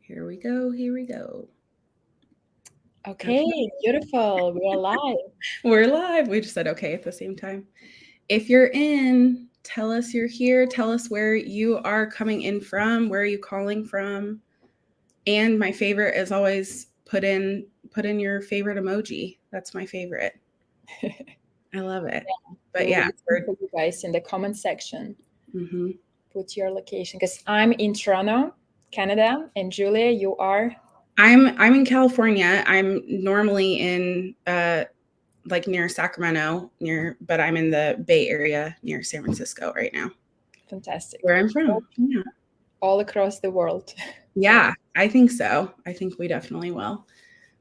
Here we go. Here we go. Okay, beautiful. We're live. We're live. We just said okay at the same time. If you're in, tell us you're here. Tell us where you are coming in from. Where are you calling from? And my favorite is always put in your favorite emoji. That's my favorite. I love it. But We will yeah, listen for you guys in the comment section. mm-hmm. Put your location because I'm in Toronto, Canada, and Julia, you are. I'm in California. I'm normally in like near Sacramento, but I'm in the Bay Area near San Francisco right now. Fantastic. Where I'm from. Yeah. All across the world. Yeah, I think so. I think we definitely will.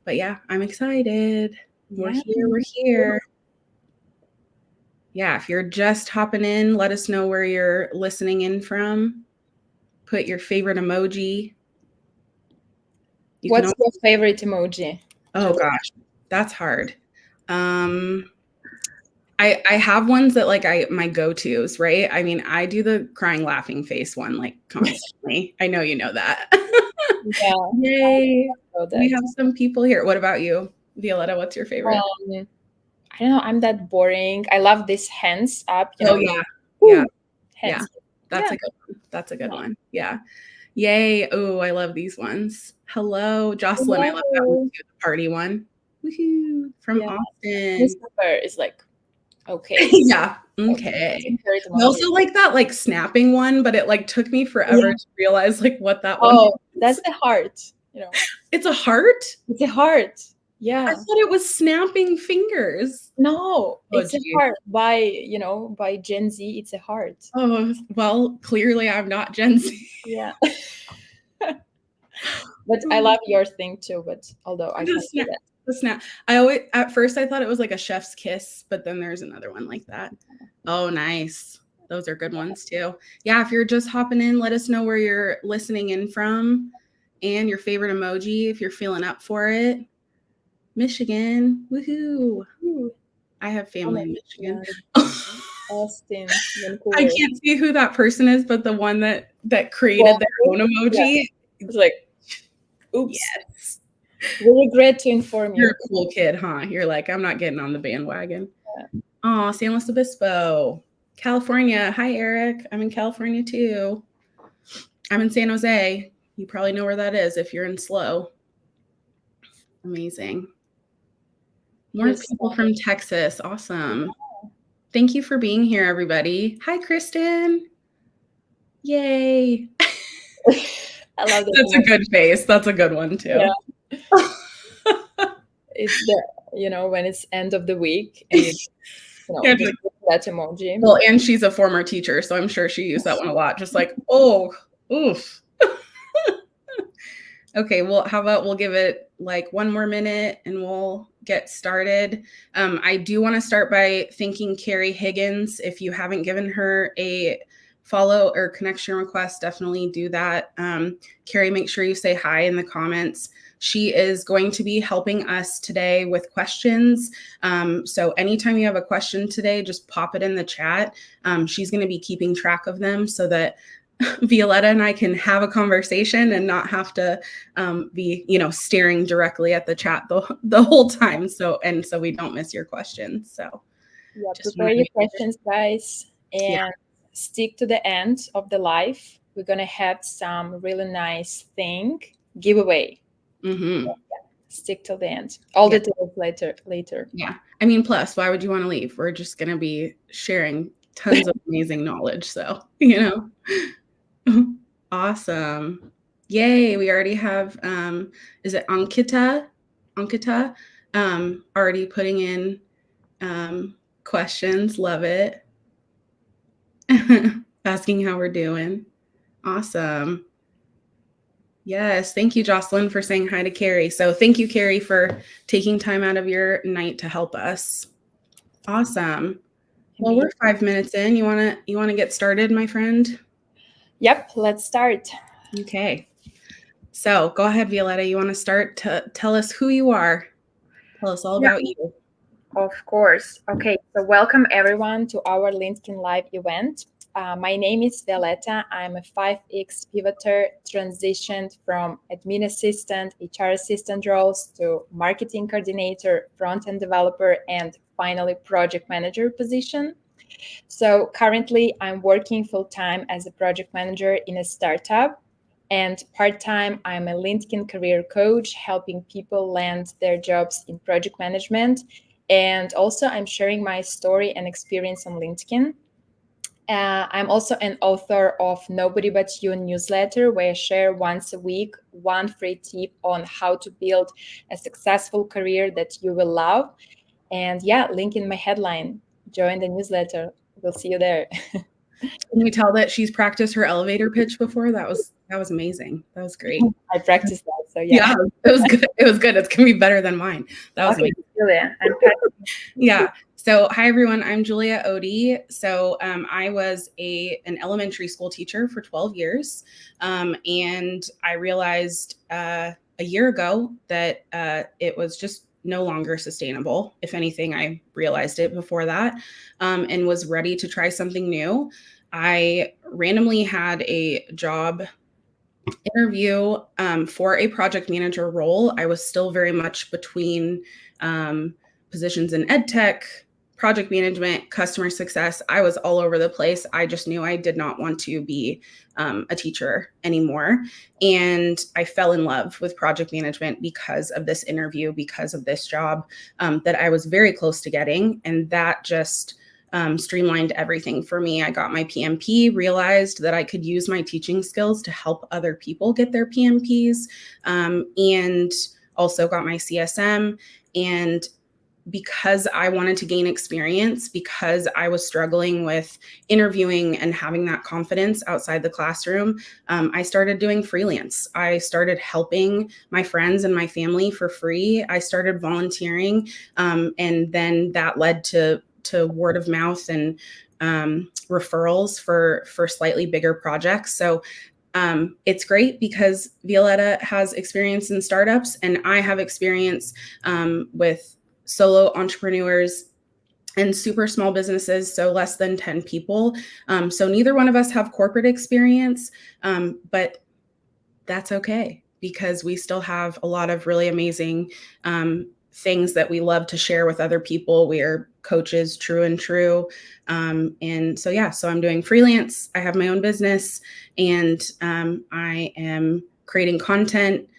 But yeah, I'm excited. We're Yeah. here. We're here. Yeah, if you're just hopping in, let us know where you're listening in from. Put your favorite emoji. What's your favorite emoji? Oh gosh, that's hard. I have ones that like my go-tos, right? I mean, I do the crying laughing face one like constantly. I know you know that. Yeah. Yay. We have some people here. What about you? Violeta, what's your favorite? I don't know. I'm that boring. I love this hands up. Oh yeah. Yeah. Yeah. That's a good one. That's a good one. Yeah. Yay. Oh, I love these ones. Hello, Jocelyn. I love that one too. The party one. Woohoo. From Austin. Christopher is like, okay. Yeah. Okay. I also like that like snapping one, but it like took me forever to realize like what that one is. That's the heart. It's a heart? It's a heart. Yeah. I thought it was snapping fingers. No, it's a heart. By Gen Z, it's a heart. Oh, well, clearly I'm not Gen Z. Yeah. But I love your thing too, but although I can't do that. The snap. At first I thought it was like a chef's kiss, but then there's another one like that. Oh, nice. Those are good ones too. Yeah, if you're just hopping in, let us know where you're listening in from and your favorite emoji if you're feeling up for it. Michigan. Woohoo. I have family in Michigan. Austin. I can't see who that person is, but the one that created their own emoji. It's like, oops. Yes. We regret to inform you. You're a cool kid, huh? You're like, I'm not getting on the bandwagon. Oh, San Luis Obispo, California. Hi, Eric. I'm in California too. I'm in San Jose. You probably know where that is if you're in SLO. Amazing. More people from Texas. Awesome. Thank you for being here, everybody. Hi, Kristen. Yay. I love that. That's a good face. That's a good one too. Yeah. It's when it's end of the week and that emoji. Well, and she's a former teacher, so I'm sure she used that one a lot. Just like, oh, oof. Okay, well, how about we'll give it like one more minute and we'll get started. I do want to start by thanking Carrie Higgins. If you haven't given her a follow or connection request, definitely do that. Carrie, make sure you say hi in the comments. She is going to be helping us today with questions. So anytime you have a question today, just pop it in the chat. She's going to be keeping track of them so that Violeta and I can have a conversation and not have to be, staring directly at the chat the whole time. So we don't miss your questions. So yeah, prepare your questions, guys, and stick to the end of the live. We're going to have some really nice thing giveaway. Mm-hmm. Stick till the end. All the details later. Yeah. I mean, plus, why would you want to leave? We're just going to be sharing tons of amazing knowledge. So, Awesome. Yay. We already have, is it Ankita, already putting in questions. Love it. Asking how we're doing. Awesome. Yes. Thank you, Jocelyn, for saying hi to Carrie. So thank you, Carrie, for taking time out of your night to help us. Awesome. Well, we're 5 minutes in. You want to get started, my friend? Yep. Let's start. Okay. So go ahead, Violeta. You want to start to tell us who you are? Tell us all about you. Of course. Okay. So welcome everyone to our LinkedIn Live event. my name is Violeta. I'm a 5X pivoter, transitioned from admin assistant, HR assistant roles to marketing coordinator, front-end developer, and finally project manager position. So currently I'm working full-time as a project manager in a startup, and part-time I'm a LinkedIn career coach, helping people land their jobs in project management. And also I'm sharing my story and experience on LinkedIn. I'm also an author of Nobody But You newsletter, where I share once a week one free tip on how to build a successful career that you will love. And yeah, link in my headline. Join the newsletter. We'll see you there. Can you tell that she's practiced her elevator pitch before? That was amazing. That was great. I practiced that, so yeah. Yeah, it was good. It was good. It's gonna be better than mine. That was Okay, amazing. Julia. Yeah. So, hi everyone. I'm Julia Odie. So, I was an elementary school teacher for 12 years, and I realized a year ago that it was just no longer sustainable. If anything, I realized it before that, and was ready to try something new. I randomly had a job interview for a project manager role. I was still very much between positions in ed tech, project management, customer success. I was all over the place. I just knew I did not want to be a teacher anymore. And I fell in love with project management because of this interview, because of this job that I was very close to getting. And that just streamlined everything for me. I got my PMP, realized that I could use my teaching skills to help other people get their PMPs, and also got my CSM. And because I wanted to gain experience, because I was struggling with interviewing and having that confidence outside the classroom, I started doing freelance. I started helping my friends and my family for free. I started volunteering, and then that led to word of mouth and referrals for slightly bigger projects. So it's great because Violeta has experience in startups and I have experience with solo entrepreneurs and super small businesses, so less than 10 people. So neither one of us have corporate experience, but that's okay because we still have a lot of really amazing things that we love to share with other people. We are coaches, true and true. And so, yeah, so I'm doing freelance. I have my own business and I am creating content.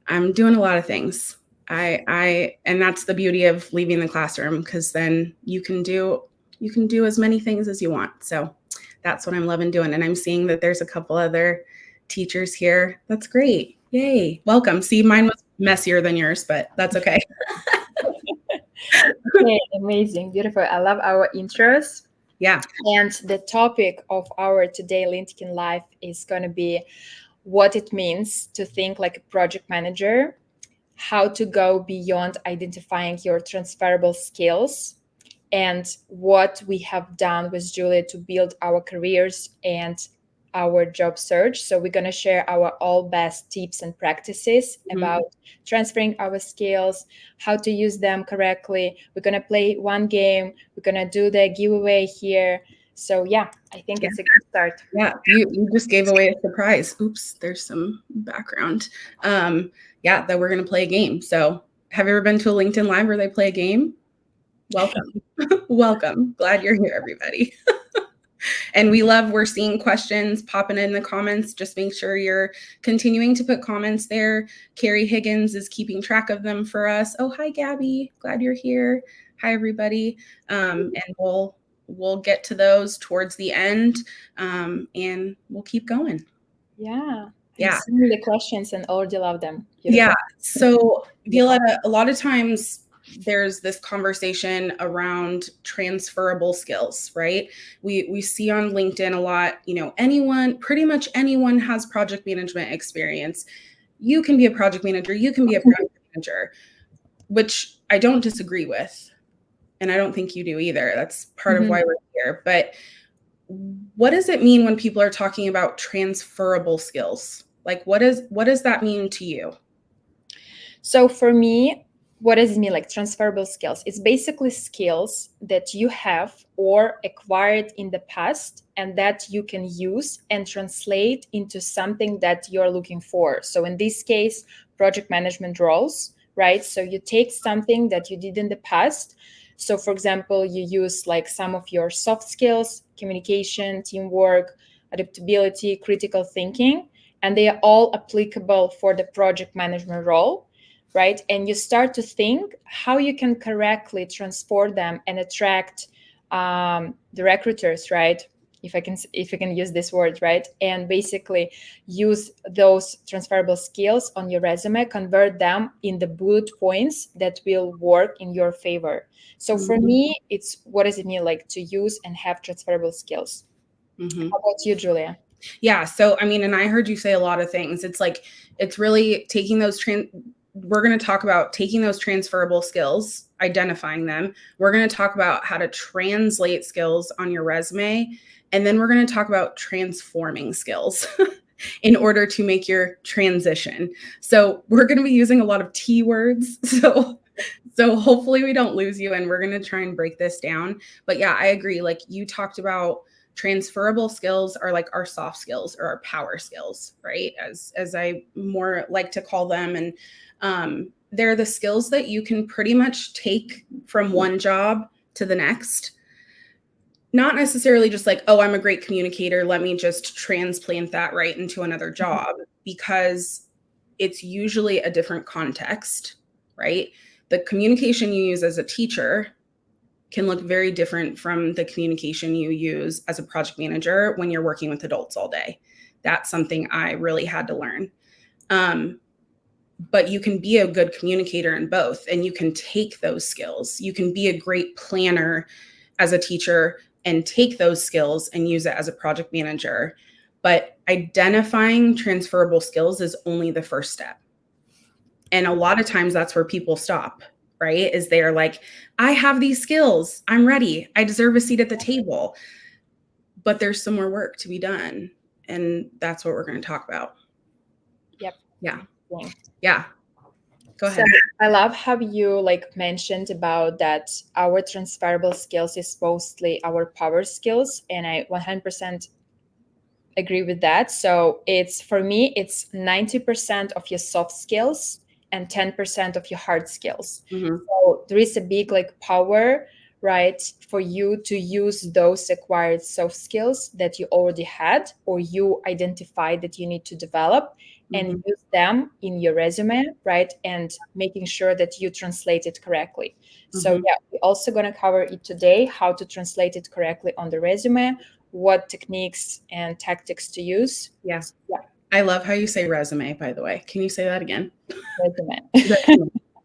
I'm doing a lot of things. And that's the beauty of leaving the classroom, because then you can do as many things as you want. So that's what I'm loving doing. And I'm seeing that there's a couple other teachers here. That's great. Yay. Welcome. See, mine was messier than yours, but that's okay. Okay, amazing. Beautiful. I love our intros. Yeah. And the topic of our today LinkedIn Live is going to be what it means to think like a project manager, how to go beyond identifying your transferable skills, and what we have done with Julia to build our careers and our job search. So we're going to share our all best tips and practices about transferring our skills, how to use them correctly. We're going to play one game. We're going to do the giveaway here. So yeah, I think it's a good start. Yeah, you just gave away a surprise. Oops, there's some background. Yeah, that we're going to play a game. So have you ever been to a LinkedIn Live where they play a game? Welcome. Welcome. Glad you're here, everybody. And we're seeing questions popping in the comments. Just make sure you're continuing to put comments there. Carrie Higgins is keeping track of them for us. Oh, hi, Gabby. Glad you're here. Hi, everybody. And we'll get to those towards the end, and we'll keep going. Yeah. Yeah. I'm seeing the questions and already love them. Beautiful. Yeah. So, Violeta, a lot of times there's this conversation around transferable skills, right? We see on LinkedIn a lot, pretty much anyone has project management experience. You can be a project manager, you can be a project manager, which I don't disagree with. And I don't think you do either. That's part of why we're here. But what does it mean when people are talking about transferable skills? Like, what does that mean to you? So for me, what does it mean, like transferable skills? It's basically skills that you have or acquired in the past and that you can use and translate into something that you're looking for. So in this case, project management roles, right? So you take something that you did in the past. So for example, you use like some of your soft skills, communication, teamwork, adaptability, critical thinking, and they are all applicable for the project management role, right? And you start to think how you can correctly transport them and attract the recruiters, right? If I can use this word, right? And basically use those transferable skills on your resume, convert them in the bullet points that will work in your favor. So for me, it's what does it mean like to use and have transferable skills? How about you, Julia? Yeah. So, I mean, and I heard you say a lot of things. It's like, it's really taking those we're going to talk about taking those transferable skills, identifying them. We're going to talk about how to translate skills on your resume. And then we're going to talk about transforming skills in order to make your transition. So we're going to be using a lot of T words. So hopefully we don't lose you, and we're going to try and break this down. But yeah, I agree. Like you talked about, transferable skills are like our soft skills or our power skills, right? As I more like to call them. And they're the skills that you can pretty much take from one job to the next. Not necessarily just like, oh, I'm a great communicator, let me just transplant that right into another job, because it's usually a different context, right? The communication you use as a teacher can look very different from the communication you use as a project manager when you're working with adults all day. That's something I really had to learn. But you can be a good communicator in both, and you can take those skills. You can be a great planner as a teacher and take those skills and use it as a project manager. But identifying transferable skills is only the first step. And a lot of times that's where people stop, right? Is they're like, I have these skills, I'm ready, I deserve a seat at the table. But there's some more work to be done. And that's what we're going to talk about. Yep. Yeah. Yeah. Go ahead. So I love how you like mentioned about that our transferable skills is mostly our power skills. And I 100% agree with that. So it's, for me, it's 90% of your soft skills and 10% of your hard skills. So there is a big like power, right, for you to use those acquired soft skills that you already had or you identified that you need to develop and use them in your resume, right, and making sure that you translate it correctly. So yeah, we're also going to cover it today, how to translate it correctly on the resume, what techniques and tactics to use. Yeah. I love how you say resume, by the way. Can you say that again? Resume.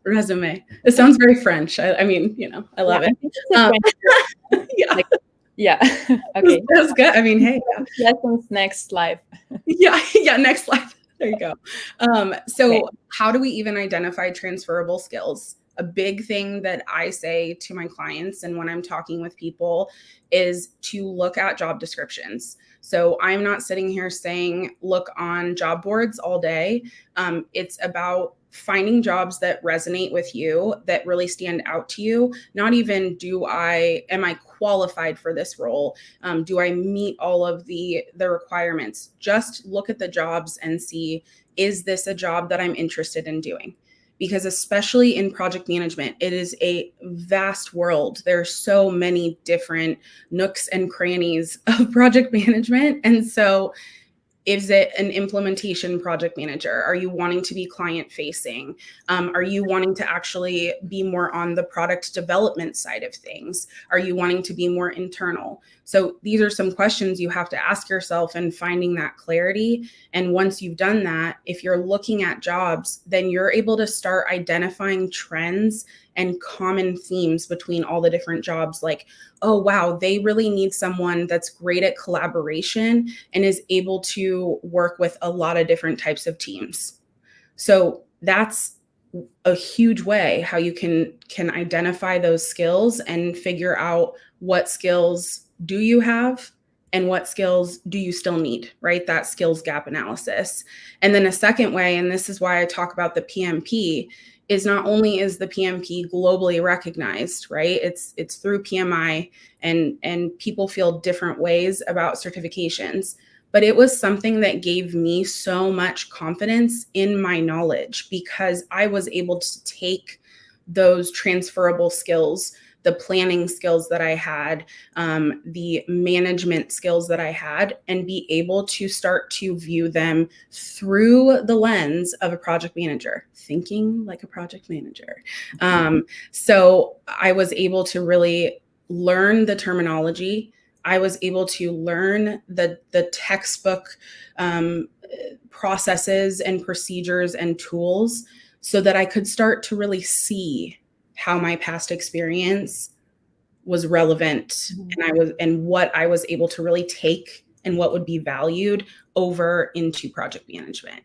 Resume. It sounds very French. I mean, you know, I love it. Yeah. Yeah. Okay. That's good. I mean, hey. Lessons next live. Yeah. Next live. There you go. So how do we even identify transferable skills? A big thing that I say to my clients and when I'm talking with people is to look at job descriptions. So I'm not sitting here saying, look on job boards all day. It's about finding jobs that resonate with you, that really stand out to you. Not even am I qualified for this role? Do I meet all of the requirements? Just look at the jobs and see, is this a job that I'm interested in doing? Because especially in project management, it is a vast world. There are so many different nooks and crannies of project management. And so is it an implementation project manager? Are you wanting to be client facing? Are you wanting to actually be more on the product development side of things? Are you wanting to be more internal? So these are some questions you have to ask yourself and finding that clarity. And once you've done that, if you're looking at jobs, then you're able to start identifying trends and common themes between all the different jobs. Like, oh, wow, they really need someone that's great at collaboration and is able to work with a lot of different types of teams. So that's a huge way how you can identify those skills and figure out what skills do you have and what skills do you still need, right? That skills gap analysis. And then a second way, and this is why I talk about the PMP, is not only is the PMP globally recognized, right? It's through PMI, and people feel different ways about certifications, but it was something that gave me so much confidence in my knowledge because I was able to take those transferable skills, the planning skills that I had, the management skills that I had, and be able to start to view them through the lens of a project manager, thinking like a project manager. So I was able to really learn the terminology. I was able to learn the textbook processes and procedures and tools so that I could start to really see how my past experience was relevant, and what I was able to really take and what would be valued over into project management.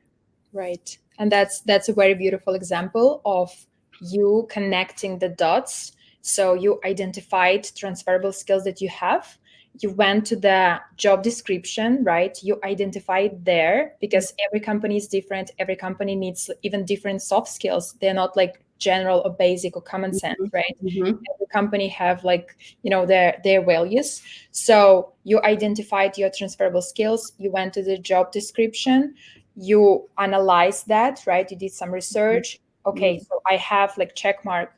Right. And that's a very beautiful example of you connecting the dots. So you identified transferable skills that you have. You went to the job description, right? You identified there, because every company is different. Every company needs even different soft skills. They're not like general or basic or common sense, right? Every company have like, their values. So you identified your transferable skills. You went to the job description. You analyze that, right? You did some research. Okay, so I have like check mark.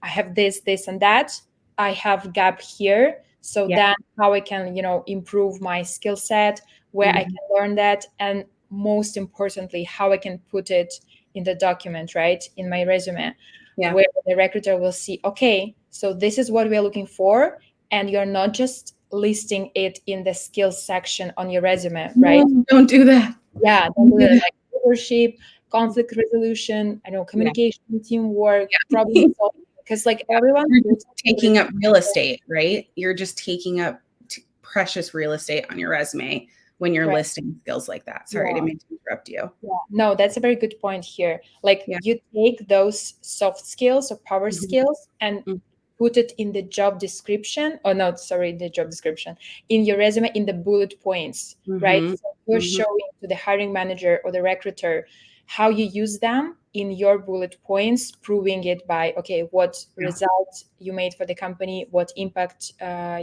I have this, and that. I have gap here. So then how I can, improve my skill set, where I can learn that, and most importantly, how I can put it in the document, right? In my resume, where the recruiter will see, okay, so this is what we're looking for. And you're not just listing it in the skills section on your resume, right? No, don't do that. Yeah, don't do that. Like leadership, conflict resolution, communication, teamwork, problem solving. Because like everyone, you're just taking up real estate, right? You're just taking up precious real estate on your resume when you're listing skills like that. Sorry to interrupt you. No, that's a very good point here. Like you take those soft skills or power skills and put it in the job description, the job description, in your resume, in the bullet points, right? So you're showing to the hiring manager or the recruiter how you use them in your bullet points, proving it by, okay, what results you made for the company, what impact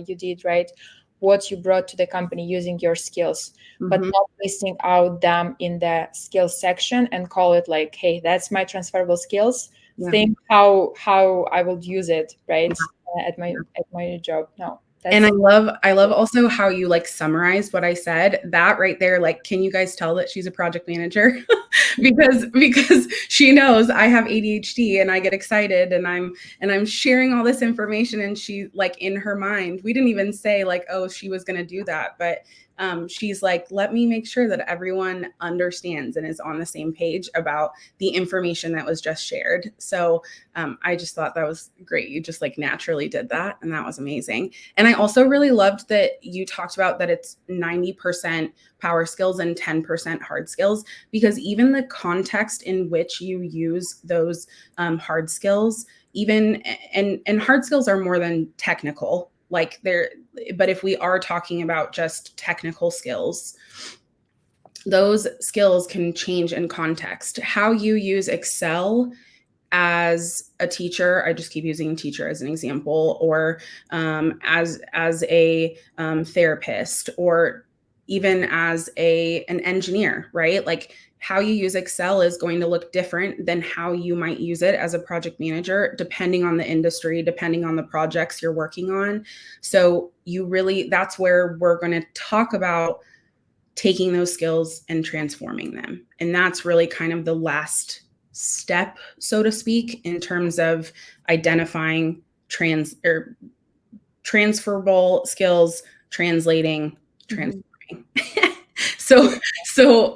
you did, right? What you brought to the company using your skills, but not listing out them in the skills section and call it like, hey, that's my transferable skills. Think how I will use it, right? At my job. No. And I love also how you like summarized what I said. That right there, like, can you guys tell that she's a project manager? because she knows I have ADHD and I get excited and I'm sharing all this information, and she, like, in her mind, we didn't even say like, oh, she was going to do that, but she's like, let me make sure that everyone understands and is on the same page about the information that was just shared. So I just thought that was great. You just like naturally did that, and that was amazing. And I also really loved that you talked about that it's 90% power skills and 10% hard skills, because even the context in which you use those hard skills, even and hard skills are more than technical, like but if we are talking about just technical skills, those skills can change in context. How you use Excel as a teacher, I just keep using teacher as an example, or as a therapist, or even as an engineer, right? Like how you use Excel is going to look different than how you might use it as a project manager, depending on the industry, depending on the projects you're working on. So that's where we're going to talk about taking those skills and transforming them. And that's really kind of the last step, so to speak, in terms of identifying transferable skills, translating, transforming. So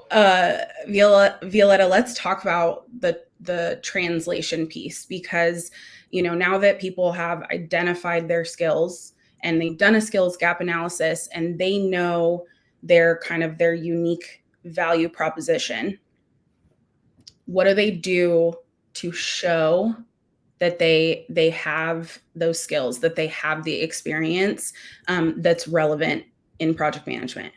Violeta, let's talk about the translation piece, because now that people have identified their skills and they've done a skills gap analysis and they know their unique value proposition, what do they do to show that they have those skills, that they have the experience that's relevant in project management?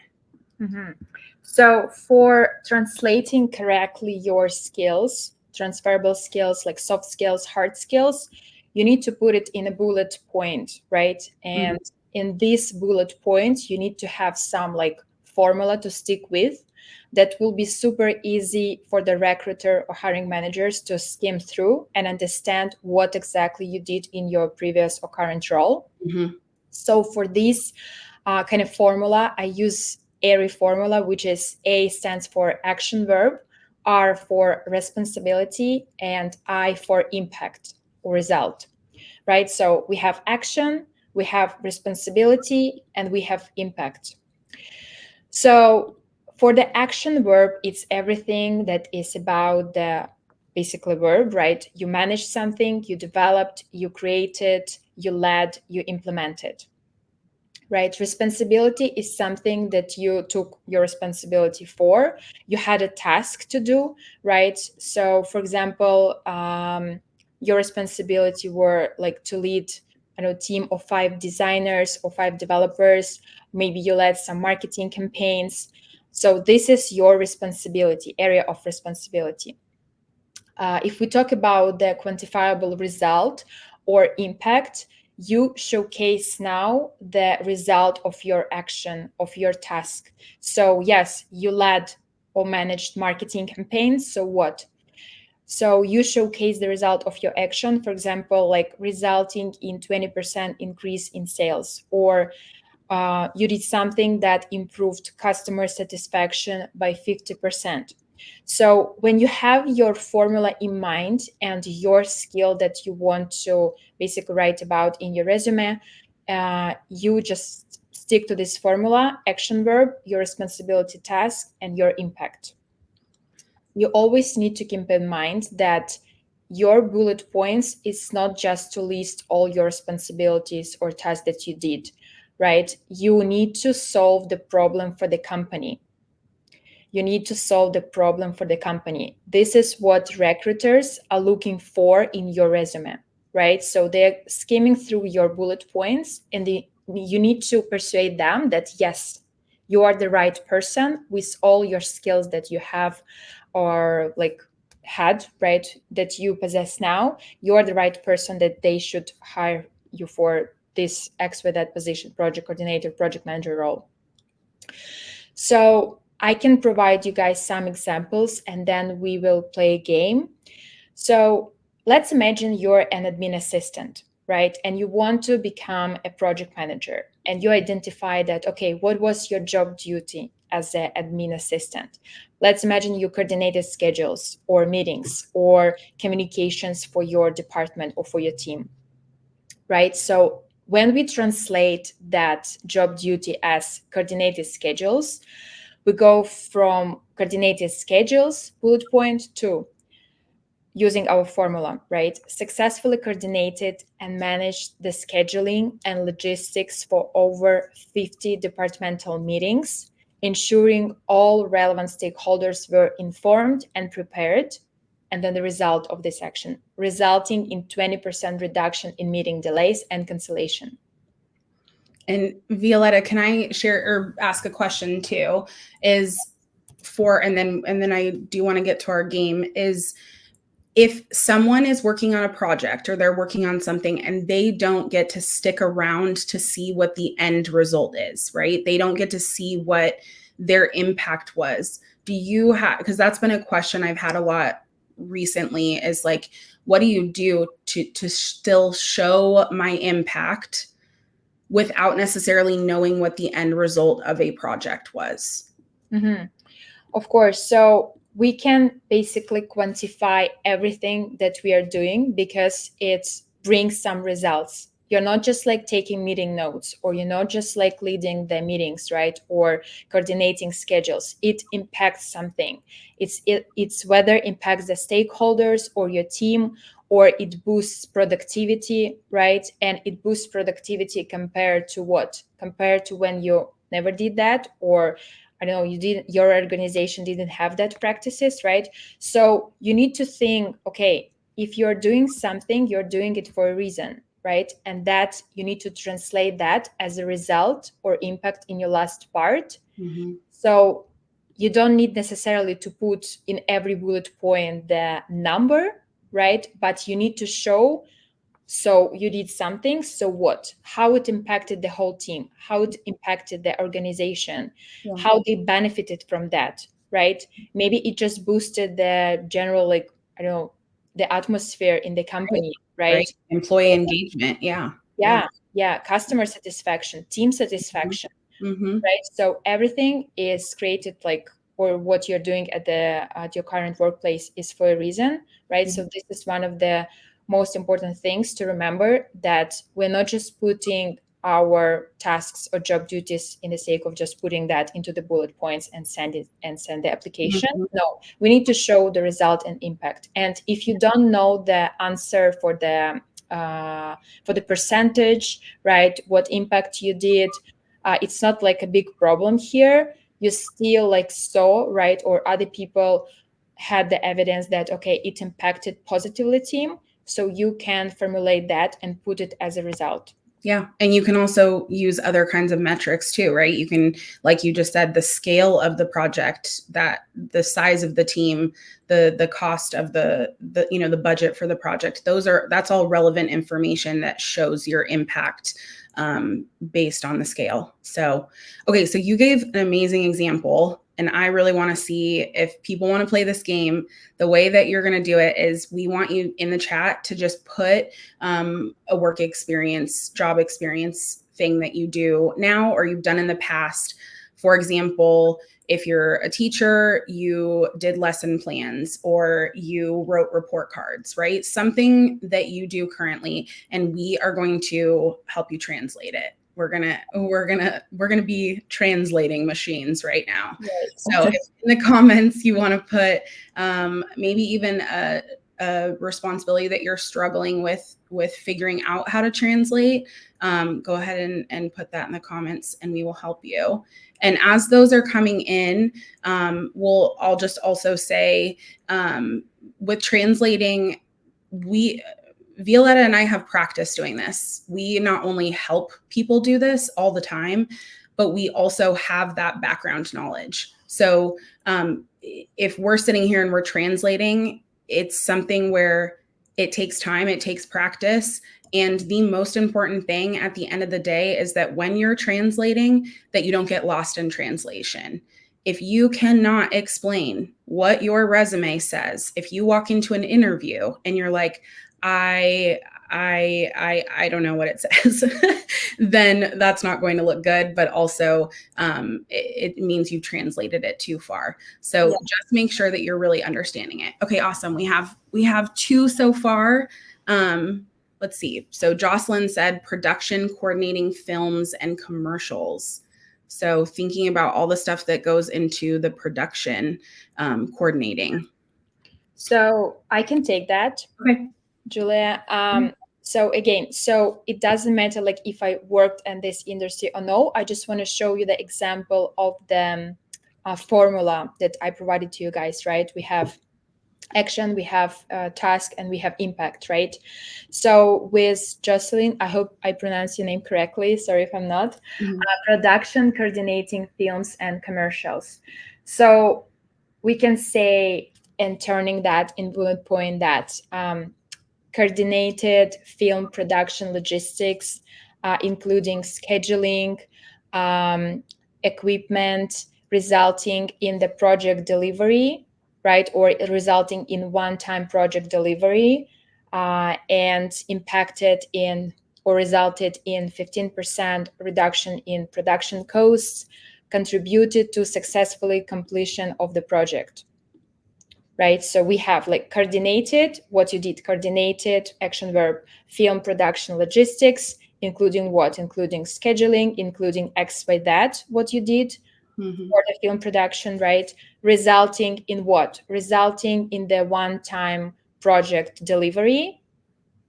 So for translating correctly your skills, transferable skills, like soft skills, hard skills, you need to put it in a bullet point, right? And in this bullet point, you need to have some like formula to stick with that will be super easy for the recruiter or hiring managers to skim through and understand what exactly you did in your previous or current role. So for this kind of formula, I use ARI formula, which is A stands for action verb, R for responsibility, and I for impact or result, right? So we have action, we have responsibility, and we have impact. So for the action verb, it's everything that is about the basically verb, right? You managed something, you developed, you created, you led, you implemented, right? Responsibility is something that you took your responsibility for. You had a task to do, right? So for example, your responsibility were like to lead a team of 5 designers or 5 developers. Maybe you led some marketing campaigns. So this is your responsibility, area of responsibility. If we talk about the quantifiable result or impact, you showcase now the result of your action, of your task. So yes, you led or managed marketing campaigns. So what? So you showcase the result of your action, for example, like resulting in 20% increase in sales, or you did something that improved customer satisfaction by 50%. So when you have your formula in mind and your skill that you want to basically write about in your resume, you just stick to this formula: action verb, your responsibility task, and your impact. You always need to keep in mind that your bullet points is not just to list all your responsibilities or tasks that you did, right? You need to solve the problem for the company. You need to solve the problem for the company. This is what recruiters are looking for in your resume, right? So they're skimming through your bullet points, and you need to persuade them that yes, you are the right person with all your skills that you have or like had, right, that you possess now. You are the right person that they should hire you for this XYZ position, project coordinator, project manager role. So I can provide you guys some examples and then we will play a game. So let's imagine you're an admin assistant, right? And you want to become a project manager, and you identify that, okay, what was your job duty as an admin assistant? Let's imagine you coordinated schedules or meetings or communications for your department or for your team, right? So when we translate that job duty as coordinated schedules, we go from coordinated schedules, bullet point, to using our formula, right? Successfully coordinated and managed the scheduling and logistics for over 50 departmental meetings, ensuring all relevant stakeholders were informed and prepared. And then the result of this action, resulting in 20% reduction in meeting delays and cancellation. And Violeta, can I share or ask a question too? And then I do want to get to our game. Is if someone is working on a project or they're working on something and they don't get to stick around to see what the end result is, right? They don't get to see what their impact was. Do you have, because that's been a question I've had a lot recently, is like, what do you do to still show my impact without necessarily knowing what the end result of a project was? Mm-hmm. Of course. So we can basically quantify everything that we are doing because it brings some results. You're not just like taking meeting notes, or you're not just like leading the meetings, right? Or coordinating schedules. It impacts something. It's whether it impacts the stakeholders or your team, or it boosts productivity, right? And it boosts productivity compared to what? Compared to when you never did that, or I don't know, your organization didn't have that practices, right? So you need to think, okay, if you're doing something, you're doing it for a reason, right? And that you need to translate that as a result or impact in your last part. Mm-hmm. So you don't need necessarily to put in every bullet point the number, right? But you need to show, so you did something, so what, how it impacted the whole team, how it impacted the organization, how they benefited from that, right? Maybe it just boosted the general, like, I don't know, the atmosphere in the company, right? Employee engagement. Yeah, customer satisfaction, team satisfaction. Right, so everything is created, like, or what you're doing at your current workplace is for a reason, right? So this is one of the most important things to remember, that we're not just putting our tasks or job duties in the sake of just putting that into the bullet points and send the application. No, we need to show the result and impact. And if you don't know the answer for the percentage, right, what impact you did, it's not like a big problem here. You still like saw, right, or other people had the evidence that, okay, it impacted positively team. So you can formulate that and put it as a result. Yeah. And you can also use other kinds of metrics too, right? You can, like you just said, the scale of the project, that the size of the team, the cost of the budget for the project, that's all relevant information that shows your impact based on the scale. So, okay. So you gave an amazing example, and I really want to see if people want to play this game. The way that you're going to do it is, we want you in the chat to just put a work experience, job experience thing that you do now or you've done in the past. For example, if you're a teacher, you did lesson plans or you wrote report cards, right? Something that you do currently, and we are going to help you translate it. We're gonna be translating machines right now. Right. So if in the comments you want to put maybe even a responsibility that you're struggling with figuring out how to translate, go ahead and put that in the comments, and we will help you. And as those are coming in, I'll just also say, with translating, Violeta and I have practiced doing this. We not only help people do this all the time, but we also have that background knowledge. So if we're sitting here and we're translating, it's something where it takes time, it takes practice. And the most important thing at the end of the day is that when you're translating, that you don't get lost in translation. If you cannot explain what your resume says, if you walk into an interview and you're like, I don't know what it says, then that's not going to look good. But also it means you've translated it too far. So just make sure that you're really understanding it. Okay, awesome. We have 2 so far. Let's see. So Jocelyn said production coordinating films and commercials. So thinking about all the stuff that goes into the production coordinating. So I can take that. Okay. Julia. So again, so it doesn't matter like if I worked in this industry or no. I just want to show you the example of the formula that I provided to you guys, right? We have action, we have task, and we have impact, right? So with Jocelyn, I hope I pronounce your name correctly. Sorry if I'm not. Production coordinating films and commercials. So we can say, and turning that in bullet point, that coordinated film production logistics, including scheduling, equipment, resulting in the project delivery, right? Or resulting in one-time project delivery, and impacted in or resulted in 15% reduction in production costs, contributed to successfully completion of the project. Right, so we have like coordinated, what you did, coordinated, action verb, film production logistics, including what? Including scheduling, including X, Y, that, what you did for the film production, right? Resulting in what? Resulting in the one-time project delivery,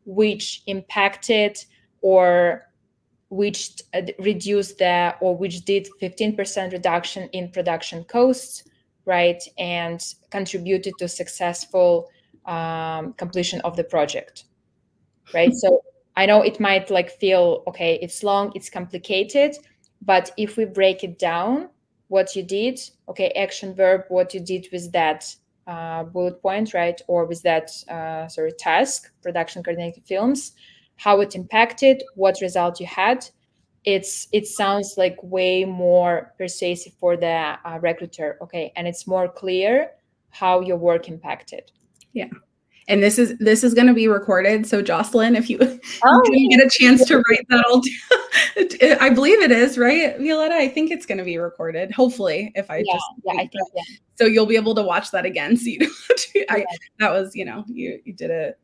which impacted or which reduced or which did 15% reduction in production costs, right, and contributed to successful completion of the project, right? So I know it might like feel, okay, it's long, it's complicated, but if we break it down, what you did, okay, action verb, what you did with that bullet point, right? Or with that, task, production coordinated films, how it impacted, what result you had. It sounds like way more persuasive for the recruiter, okay? And it's more clear how your work impacted. Yeah. And this is going to be recorded. So Jocelyn, if you didn't get a chance to write that all down, I believe it is, right, Violeta? I think it's going to be recorded. Hopefully, if I I think. So you'll be able to watch that again. So that was, you did a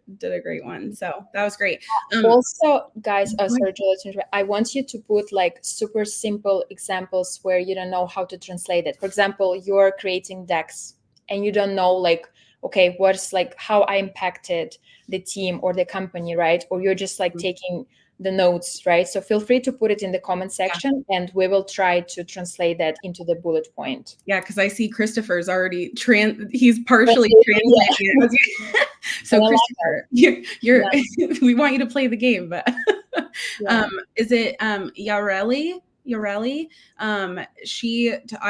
great one. So that was great. Also, guys, sorry, Julia, I want you to put like super simple examples where you don't know how to translate it. For example, you're creating decks and you don't know like, okay, what's like how I impacted the team or the company, right? Or you're just like taking the notes, right? So feel free to put it in the comment section and we will try to translate that into the bullet point. Yeah, because I see Christopher's already he's partially translating it. So Christopher, you're we want you to play the game, but is it Yareli? I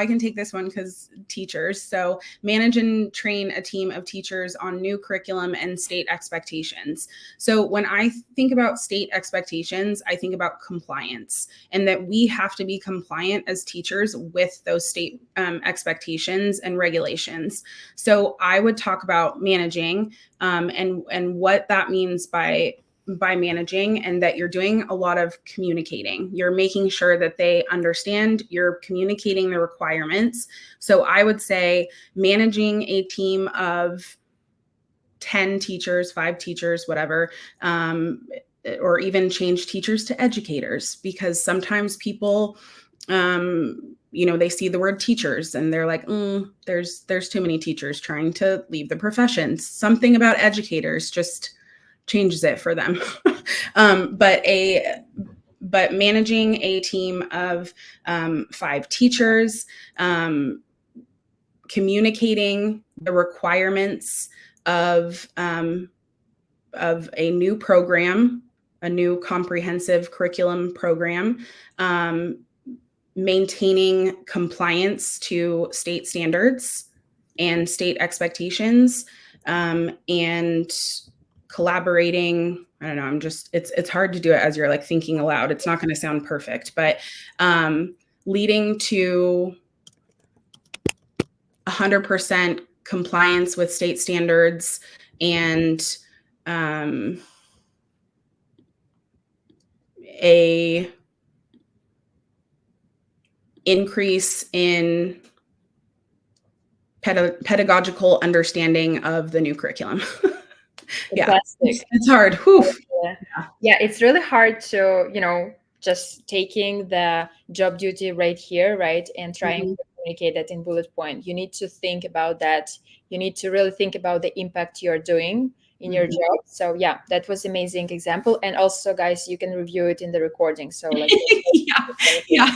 can take this one because teachers. So manage and train a team of teachers on new curriculum and state expectations. So when I think about state expectations, I think about compliance and that we have to be compliant as teachers with those state expectations and regulations. So I would talk about managing and what that means by managing, and that you're doing a lot of communicating. You're making sure that they understand, you're communicating the requirements. So I would say managing a team of 10 teachers, 5 teachers, whatever, or even change teachers to educators, because sometimes people, they see the word teachers and they're like, there's too many teachers trying to leave the profession. Something about educators just changes it for them. But managing a team of 5 teachers, communicating the requirements of a new program, a new comprehensive curriculum program, maintaining compliance to state standards and state expectations, and collaborating. I don't know. It's hard to do it as you're like thinking aloud. It's not going to sound perfect, but leading to 100% compliance with state standards and a increase in pedagogical understanding of the new curriculum. It's hard. Yeah, it's really hard to, just taking the job duty right here, right, and trying to communicate that in bullet point. You need to think about that. You need to really think about the impact you're doing in your job. So yeah, that was amazing example. And also, guys, you can review it in the recording. So like, yeah.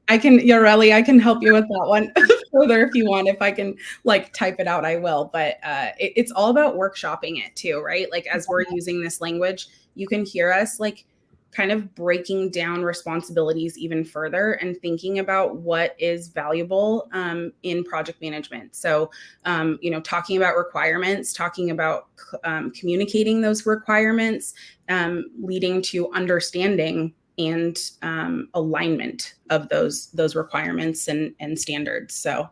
I can, Yareli, I can help you with that one further if you want. If I can like type it out, I will. But it's all about workshopping it too, right? Like as we're using this language, you can hear us like kind of breaking down responsibilities even further and thinking about what is valuable in project management. So, talking about requirements, talking about communicating those requirements, leading to understanding and alignment of those requirements and standards. So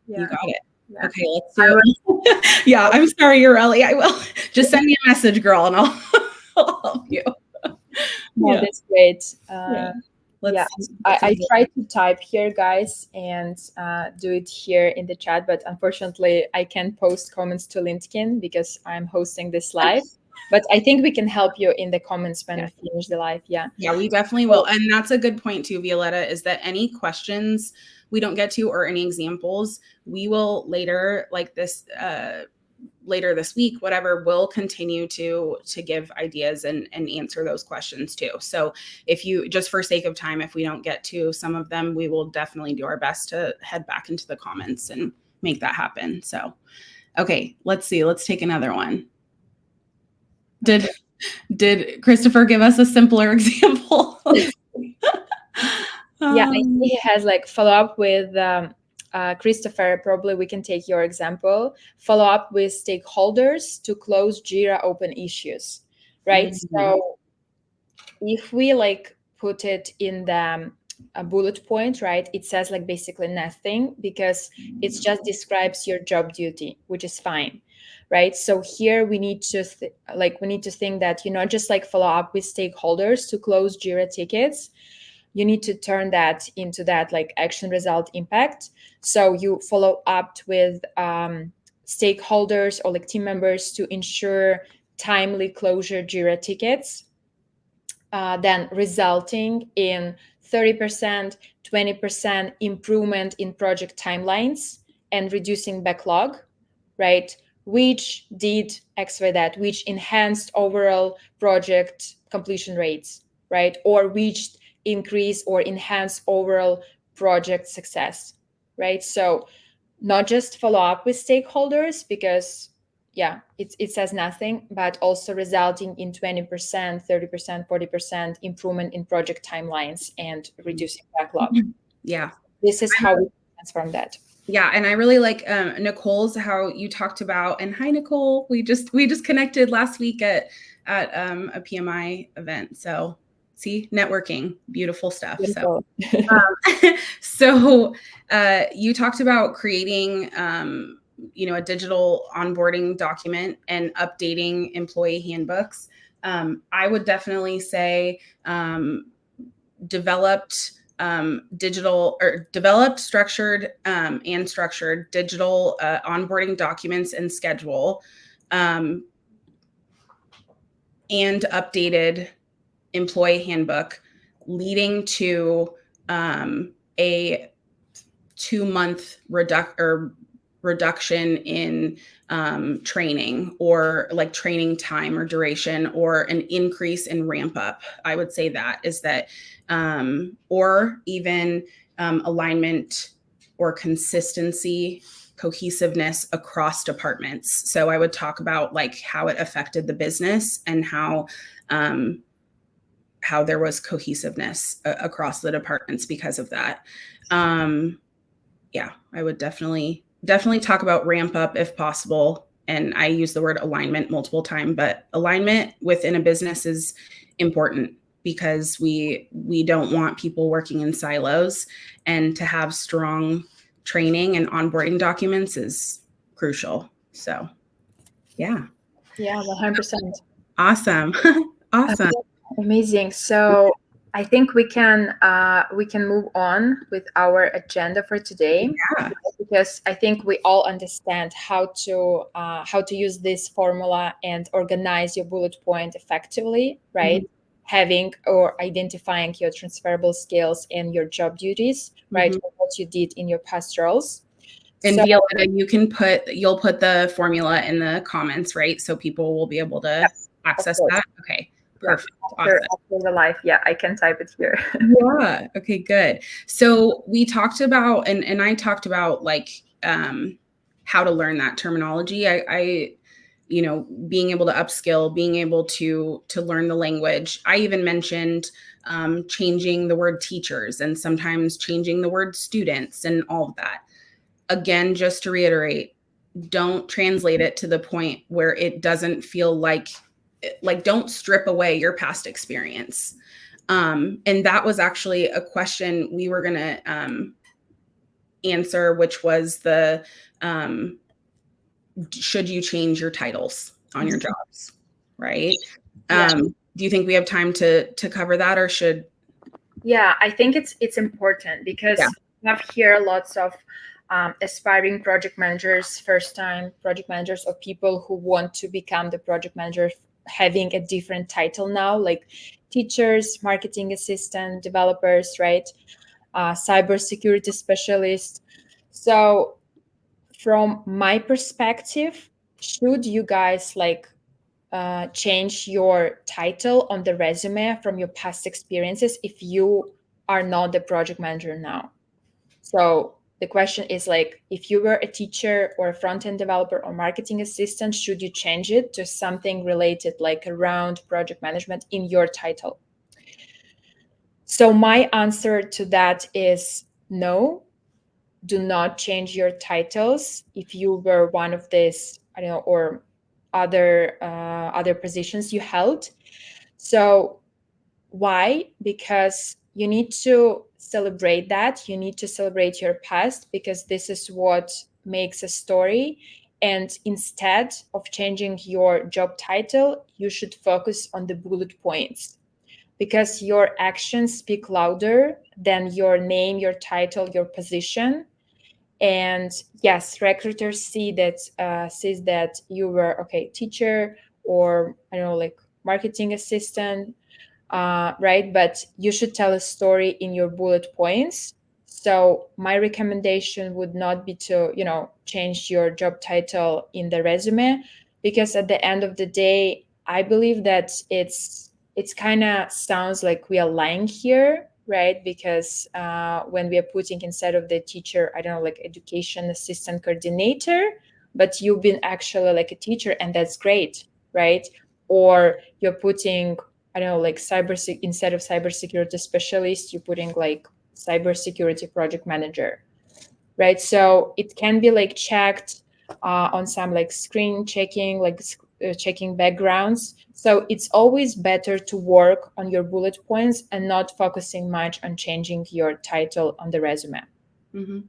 you got it. Yeah. Okay, let's do it. Yeah, I'm sorry, Yareli. I will. Just send me a message, girl, and I'll help you. No, that's great. I tried to type here, guys, and do it here in the chat, but unfortunately, I can't post comments to LinkedIn because I'm hosting this live. But I think we can help you in the comments when we finish the live. Yeah, we definitely will. And that's a good point too, Violeta, is that any questions we don't get to or any examples, we will later, like this, later this week, whatever, we'll continue to give ideas and answer those questions too. So if you, just for sake of time, if we don't get to some of them, we will definitely do our best to head back into the comments and make that happen. So, okay, let's see. Let's take another one. Did Christopher give us a simpler example? Yeah, I see he has like follow up with Christopher. Probably we can take your example. Follow up with stakeholders to close Jira open issues, right? So if we like put it in the a bullet point, right, it says like basically nothing because it just describes your job duty, which is fine, right? So here we need to we need to think that you not just like follow up with stakeholders to close Jira tickets. You need to turn that into that like action result impact. So you follow up with stakeholders or like team members to ensure timely closure Jira tickets, then resulting in 30%, 20% improvement in project timelines and reducing backlog, right? Which did X, Y, that, which enhanced overall project completion rates, right? Or which increase or enhance overall project success, right? So not just follow up with stakeholders because yeah, it says nothing, but also resulting in 20%, 30%, 40% improvement in project timelines and reducing backlog. Yeah. This is how we transform that. Yeah, and I really like Nicole's how you talked about. And hi, Nicole. We just connected last week at a PMI event. So see, networking, beautiful stuff. Beautiful. So you talked about creating a digital onboarding document and updating employee handbooks. I would definitely say developed structured and structured digital onboarding documents and schedule, and updated employee handbook, leading to a 2-month reduction in training, or like training time or duration, or an increase in ramp up. I would say that is that, or even alignment or consistency, cohesiveness across departments. So I would talk about like how it affected the business and how there was cohesiveness across the departments because of that. Yeah, I would definitely talk about ramp up if possible. And I use the word alignment multiple times, but alignment within a business is important because we don't want people working in silos, and to have strong training and onboarding documents is crucial. So, yeah. Yeah, 100%. Awesome. Awesome. Amazing. So I think we can move on with our agenda for today. Yeah. Because I think we all understand how to use this formula and organize your bullet point effectively, right? Mm-hmm. Having or identifying your transferable skills and your job duties, right? Mm-hmm. What you did in your past roles. And so, Violeta, you'll put the formula in the comments, right? So people will be able to access that. Okay. Perfect. Yeah. After the live, yeah, I can type it here. Yeah. Okay, good. So we talked about, and I talked about like how to learn that terminology. I being able to upskill, being able to learn the language. I even mentioned changing the word teachers and sometimes changing the word students and all of that. Again, just to reiterate, don't translate it to the point where it doesn't feel like don't strip away your past experience. And that was actually a question we were going to answer, which was the should you change your titles on your jobs, right? Yeah. Do you think we have time to cover that, or should? Yeah, I think it's important because we have here lots of aspiring project managers, first-time project managers, or people who want to become the project manager having a different title now, like teachers, marketing assistant, developers, right? Cybersecurity specialist. So from my perspective, should you guys change your title on the resume from your past experiences if you are not the project manager now? So the question is like, if you were a teacher or a front-end developer or marketing assistant, should you change it to something related like around project management in your title? So my answer to that is no. Do not change your titles if you were one of these, I don't know, or other positions you held. So why? Because you need to celebrate that. You need to celebrate your past, because this is what makes a story. And instead of changing your job title, you should focus on the bullet points, because your actions speak louder than your name, your title, your position. And yes, recruiters sees that you were okay teacher, or I don't know, like marketing assistant, right? But you should tell a story in your bullet points. So my recommendation would not be to, change your job title in the resume, because at the end of the day, I believe that it's kind of sounds like we are lying here, right? Because when we are putting instead of the teacher, I don't know, like education assistant coordinator, but you've been actually like a teacher, and that's great, right? Or you're putting, I don't know, like instead of cybersecurity specialist, you're putting like cybersecurity project manager, right? So it can be like checked on some like screen checking, like checking backgrounds. So it's always better to work on your bullet points and not focusing much on changing your title on the resume. Mm-hmm.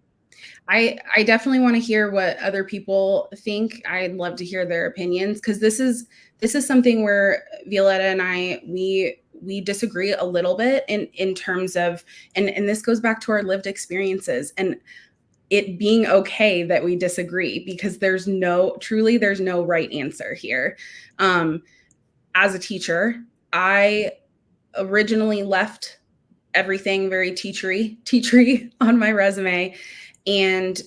I definitely want to hear what other people think. I'd love to hear their opinions, because this is something where Violeta and I we disagree a little bit in terms of, and this goes back to our lived experiences, and it being okay that we disagree, because there's no right answer here. As a teacher, I originally left everything very teachery on my resume, and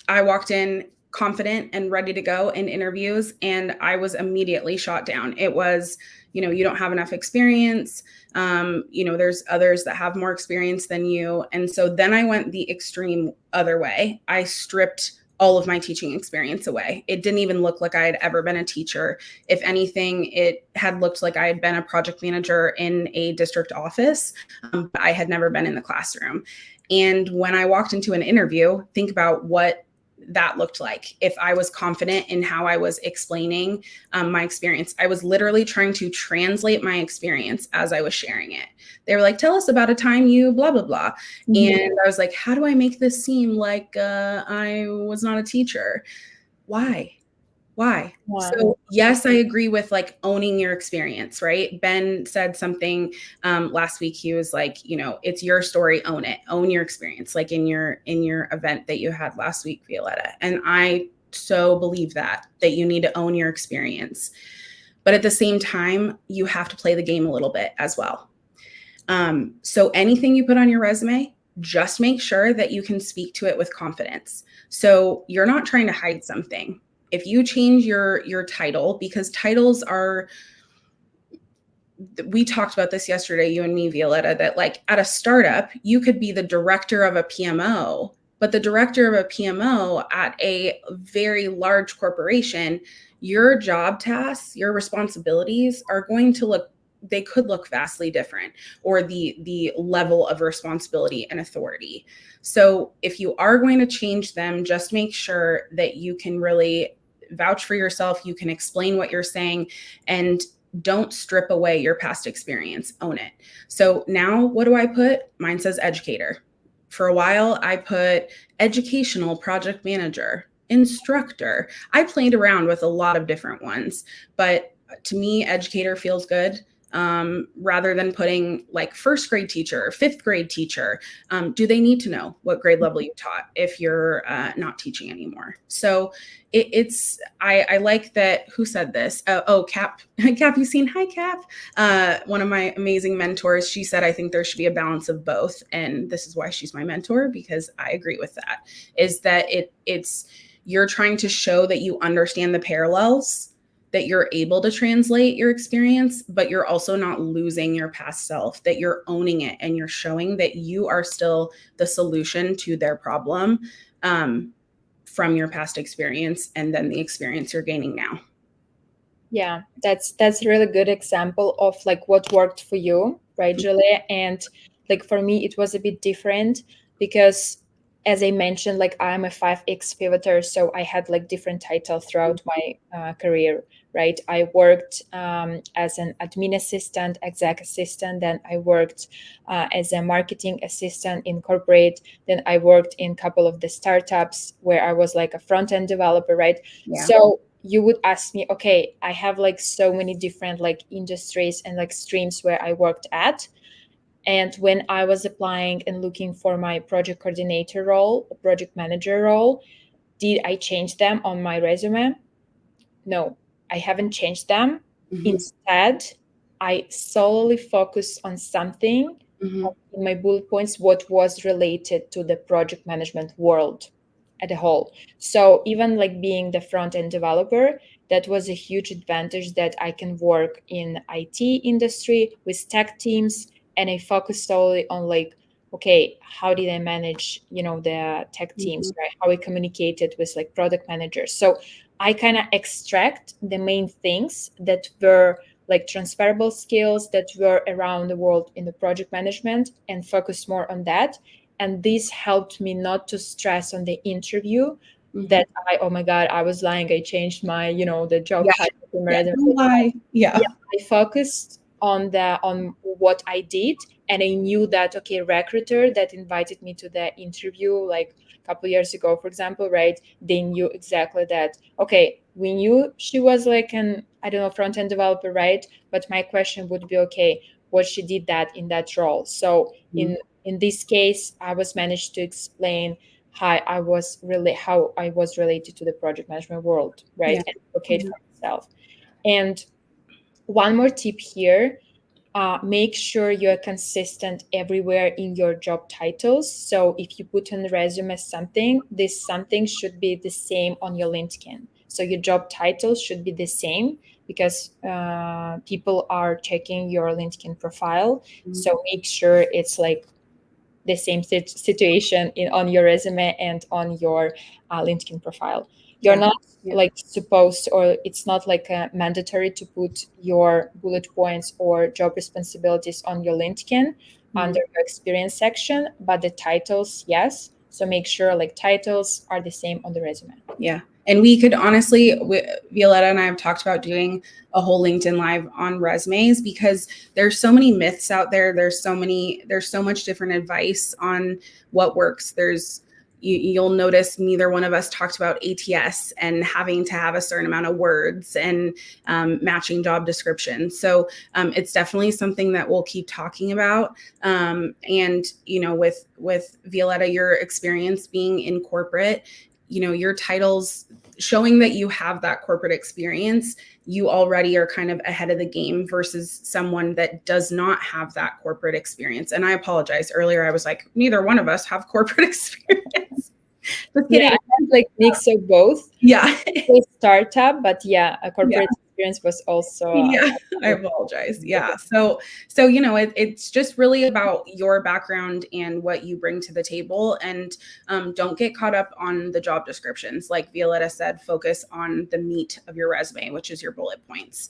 I walked in confident and ready to go in interviews, and I was immediately shot down. It was, you don't have enough experience. There's others that have more experience than you. And so then I went the extreme other way. I stripped all of my teaching experience away. It didn't even look like I had ever been a teacher. If anything, it had looked like I had been a project manager in a district office, but I had never been in the classroom. And when I walked into an interview, think about what that looked like. If I was confident in how I was explaining my experience, I was literally trying to translate my experience as I was sharing it. They were like, tell us about a time you blah, blah, blah. Mm-hmm. And I was like, how do I make this seem like I was not a teacher? Why? Wow. So yes, I agree with like owning your experience, right? Ben said something last week. He was like, it's your story, own it, own your experience, like in your event that you had last week, Violeta. And I so believe that you need to own your experience. But at the same time, you have to play the game a little bit as well. So anything you put on your resume, just make sure that you can speak to it with confidence. So you're not trying to hide something. If you change your title, because titles are, we talked about this yesterday, you and me, Violeta, that like at a startup, you could be the director of a PMO, but the director of a PMO at a very large corporation, your job tasks, your responsibilities are going to they could look vastly different, or the level of responsibility and authority. So if you are going to change them, just make sure that you can really vouch for yourself, you can explain what you're saying, and don't strip away your past experience, own it. So now what do I put? Mine says educator. For a while, I put educational project manager, instructor. I played around with a lot of different ones, but to me, educator feels good. Rather than putting like first grade teacher, fifth grade teacher. Do they need to know what grade level you taught if you're not teaching anymore? So I like that. Who said this? Cap, Cap, you seen? Hi, Cap. One of my amazing mentors, she said, I think there should be a balance of both. And this is why she's my mentor, because I agree with that, is that it's, you're trying to show that you understand the parallels, that you're able to translate your experience, but you're also not losing your past self, that you're owning it and you're showing that you are still the solution to their problem from your past experience and then the experience you're gaining now. Yeah, that's a really good example of like what worked for you, right, Julia? And like for me, it was a bit different because, as I mentioned, like I'm a 5x pivoter, so I had like different titles throughout my career, right? I worked as an admin assistant, exec assistant, then I worked as a marketing assistant in corporate, then I worked in a couple of the startups where I was like a front end developer, right? Yeah. So you would ask me, okay, I have like so many different like industries and like streams where I worked at. And when I was applying and looking for my project coordinator role, project manager role, did I change them on my resume? No, I haven't changed them. Mm-hmm. Instead, I solely focused on something Mm-hmm. in my bullet points, what was related to the project management world as a whole. So even like being the front end developer, that was a huge advantage that I can work in IT industry with tech teams, and I focused solely on like, okay, how did I manage, the tech Mm-hmm. teams, right? How I communicated with like product managers. So I kind of extract the main things that were like transferable skills that were around the world in the project management and focus more on that. And this helped me not to stress on the interview Mm-hmm. that oh my God, I was lying. I changed my, the job Yeah. title. Yeah. Don't lie. Yeah. Yeah, I focused on what I did, and I knew that okay, recruiter that invited me to the interview like a couple years ago, for example, right? They knew exactly that. Okay, we knew she was like an I don't know front end developer, right? But my question would be okay, what she did that in that role. So in this case, I was managed to explain how I was related to the project management world, right? Yeah. And advocate for myself. And one more tip here, make sure you're consistent everywhere in your job titles. So if you put on the resume something, this something should be the same on your LinkedIn. So your job titles should be the same because people are checking your LinkedIn profile. Mm-hmm. So make sure it's like the same situation on your resume and on your LinkedIn profile. You're Yeah. not Yeah. like supposed, or it's not like mandatory to put your bullet points or job responsibilities on your LinkedIn under your experience section, but the titles, yes. So make sure like titles are the same on the resume. Yeah. And we could honestly, Violeta and I have talked about doing a whole LinkedIn live on resumes because there's so many myths out there. There's so much different advice on what works. You'll notice neither one of us talked about ATS and having to have a certain amount of words and matching job descriptions. So it's definitely something that we'll keep talking about. And with Violeta, your experience being in corporate, your titles showing that you have that corporate experience, you already are kind of ahead of the game versus someone that does not have that corporate experience. And I apologize. Earlier, I was like, neither one of us have corporate experience. Just Yeah, kidding. I had like mix of both. Yeah. A startup, but yeah, a Yeah. corporate experience was also. Yeah, I apologize. Yeah. So it's just really about your background and what you bring to the table. And don't get caught up on the job descriptions. Like Violeta said, focus on the meat of your resume, which is your bullet points.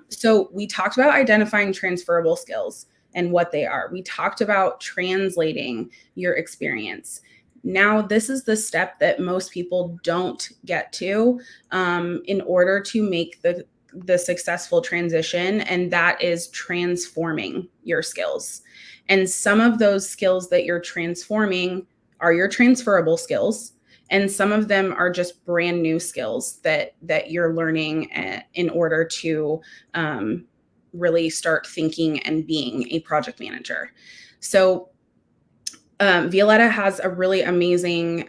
So we talked about identifying transferable skills and what they are. We talked about translating your experience. Now, this is the step that most people don't get to in order to make the successful transition, and that is transforming your skills. And some of those skills that you're transforming are your transferable skills, and some of them are just brand new skills that you're learning in order to really start thinking and being a project manager. So Violeta has a really amazing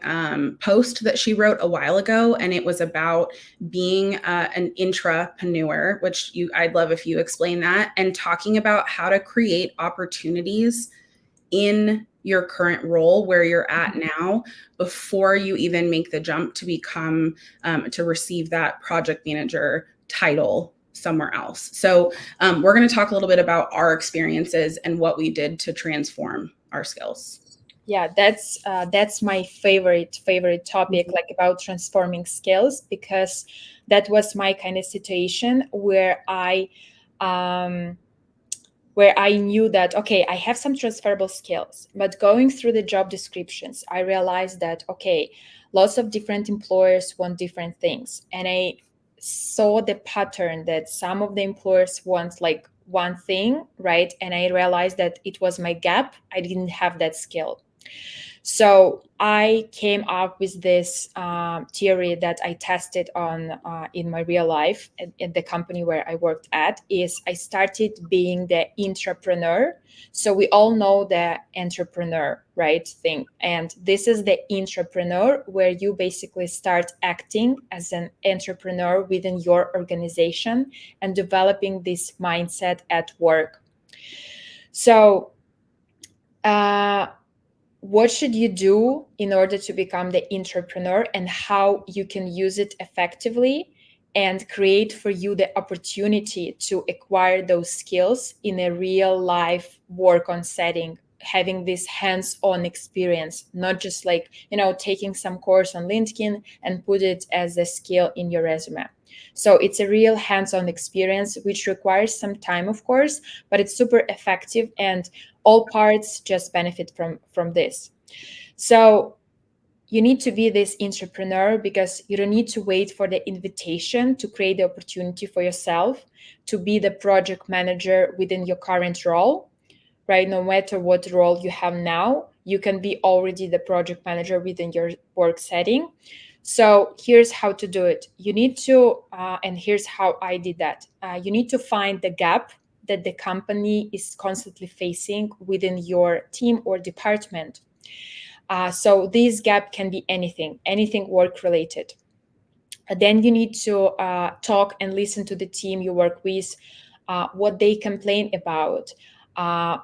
post that she wrote a while ago, and it was about being an intrapreneur, which I'd love if you explain that, and talking about how to create opportunities in your current role where you're at now before you even make the jump to become to receive that project manager title somewhere else. So we're going to talk a little bit about our experiences and what we did to transform our skills. Yeah, that's my favorite topic, Mhm. like about transforming skills, because that was my kind of situation where I where I knew that, okay, I have some transferable skills, but going through the job descriptions, I realized that, okay, lots of different employers want different things. And I saw the pattern that some of the employers want like one thing, right? And I realized that it was my gap. I didn't have that skill. So I came up with this theory that I tested on in my real life at the company where I worked at. Is I started being the entrepreneur. So we all know the entrepreneur, right, thing. And this is the entrepreneur, where you basically start acting as an entrepreneur within your organization and developing this mindset at work. So what should you do in order to become the entrepreneur, and how you can use it effectively and create for you the opportunity to acquire those skills in a real life work on setting, having this hands-on experience, not just like, taking some course on LinkedIn and put it as a skill in your resume. So it's a real hands-on experience, which requires some time, of course, but it's super effective, and all parts just benefit from this. So you need to be this entrepreneur, because you don't need to wait for the invitation to create the opportunity for yourself to be the project manager within your current role, right? No matter what role you have now, you can be already the project manager within your work setting. So here's how to do it. You need to, and here's how I did that. You need to find the gap that the company is constantly facing within your team or department. So this gap can be anything work related. Then you need to talk and listen to the team you work with, what they complain about,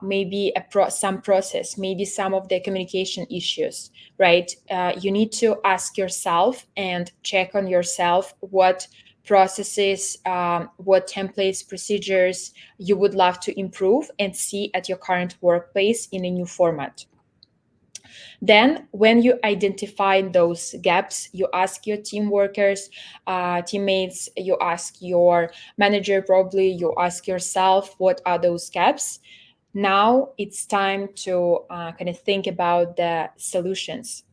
maybe some process, maybe some of the communication issues, right? You need to ask yourself and check on yourself what processes, what templates, procedures you would love to improve and see at your current workplace in a new format. Then, when you identify those gaps, you ask your team workers, teammates, you ask your manager, probably, you ask yourself, what are those gaps? Now it's time to kind of think about the solutions.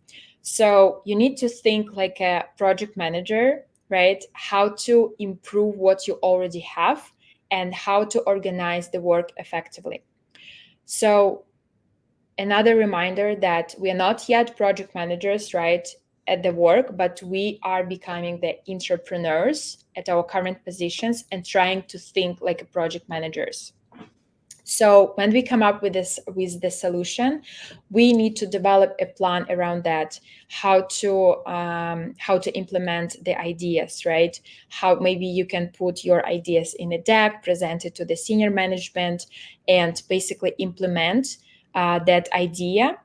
So you need to think like a project manager, right? How to improve what you already have and how to organize the work effectively. So another reminder that we are not yet project managers, right, at the work, but we are becoming the entrepreneurs at our current positions and trying to think like project managers. So when we come up with the solution, we need to develop a plan around that, how to implement the ideas, right? How maybe you can put your ideas in a deck, present it to the senior management, and basically implement that idea.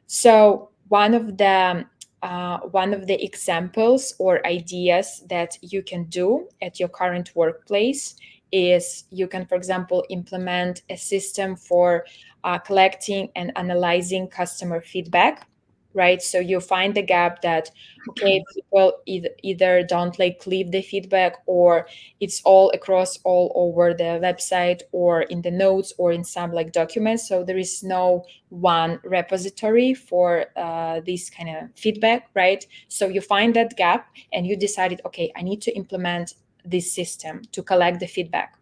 So one of the examples or ideas that you can do at your current workplace is you can, for example, implement a system for collecting and analyzing customer feedback, right? So you find the gap that, okay, people either don't like leave the feedback, or it's all across all over the website or in the notes or in some like documents. So there is no one repository for this kind of feedback, right? So you find that gap and you decided, okay, I need to implement this system to collect the feedback.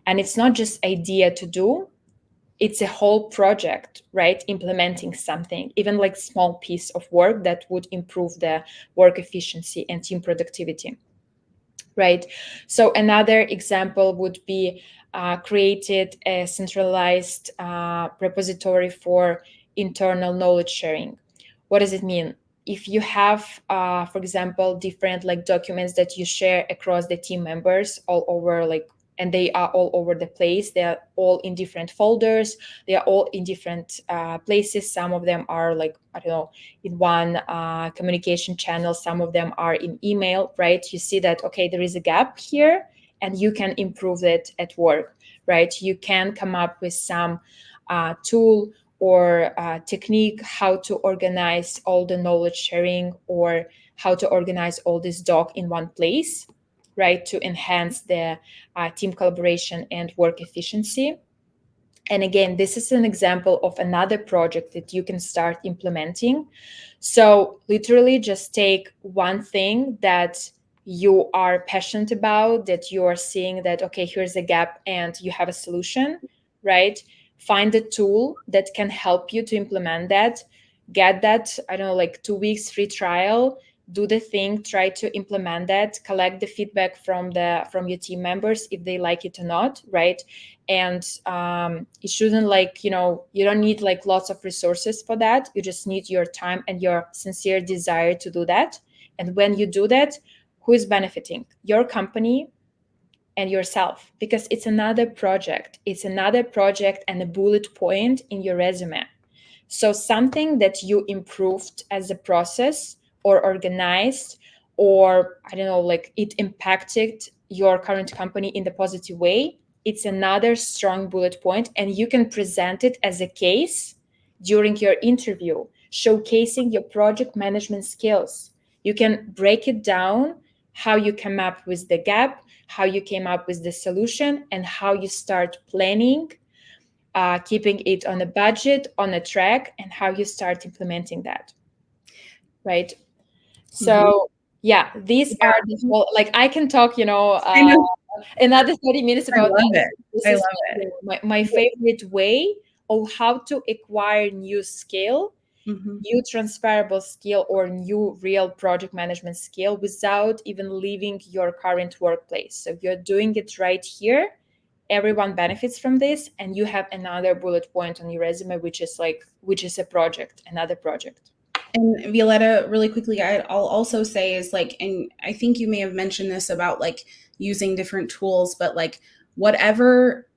And it's not just idea to do, it's a whole project, right? Implementing something, even like small piece of work that would improve the work efficiency and team productivity, right? So another example would be created a centralized repository for internal knowledge sharing. What does it mean? If you have, for example, different like documents that you share across the team members all over, like, and they are all over the place. They are all in different folders. They are all in different places. Some of them are like, I don't know, in one communication channel. Some of them are in email, right? You see that, okay, there is a gap here and you can improve it at work, right? You can come up with some tool or technique how to organize all the knowledge sharing, or how to organize all this doc in one place, right, to enhance the team collaboration and work efficiency. And again, this is an example of another project that you can start implementing. So literally just take one thing that you are passionate about, that you are seeing that, okay, here's a gap and you have a solution, right? Find a tool that can help you to implement that. Get that, I don't know, like 2 weeks free trial, do the thing, try to implement that, collect the feedback from your team members if they like it or not, right? And it shouldn't, like, you don't need like lots of resources for that. You just need your time and your sincere desire to do that. And when you do that, who is benefiting? Your company and yourself, because it's another project. It's another project and a bullet point in your resume. So something that you improved as a process or organized, or I don't know, like it impacted your current company in the positive way, it's another strong bullet point, and you can present it as a case during your interview, showcasing your project management skills. You can break it down, how you came up with the gap, how you came up with the solution, and how you start planning, keeping it on a budget, on a track, and how you start implementing that, right? So yeah, these Yeah, are the whole, like I can talk, I know. another 30 minutes I about love that. it. This I is love it. my favorite way of how to acquire new skill, Mhm. new transferable skill, or new real project management skill without even leaving your current workplace. So you're doing it right here, everyone benefits from this, and you have another bullet point on your resume, which is a project, another project. And Violetta, really quickly, I'll also say is like, and I think you may have mentioned this about like using different tools, but like whatever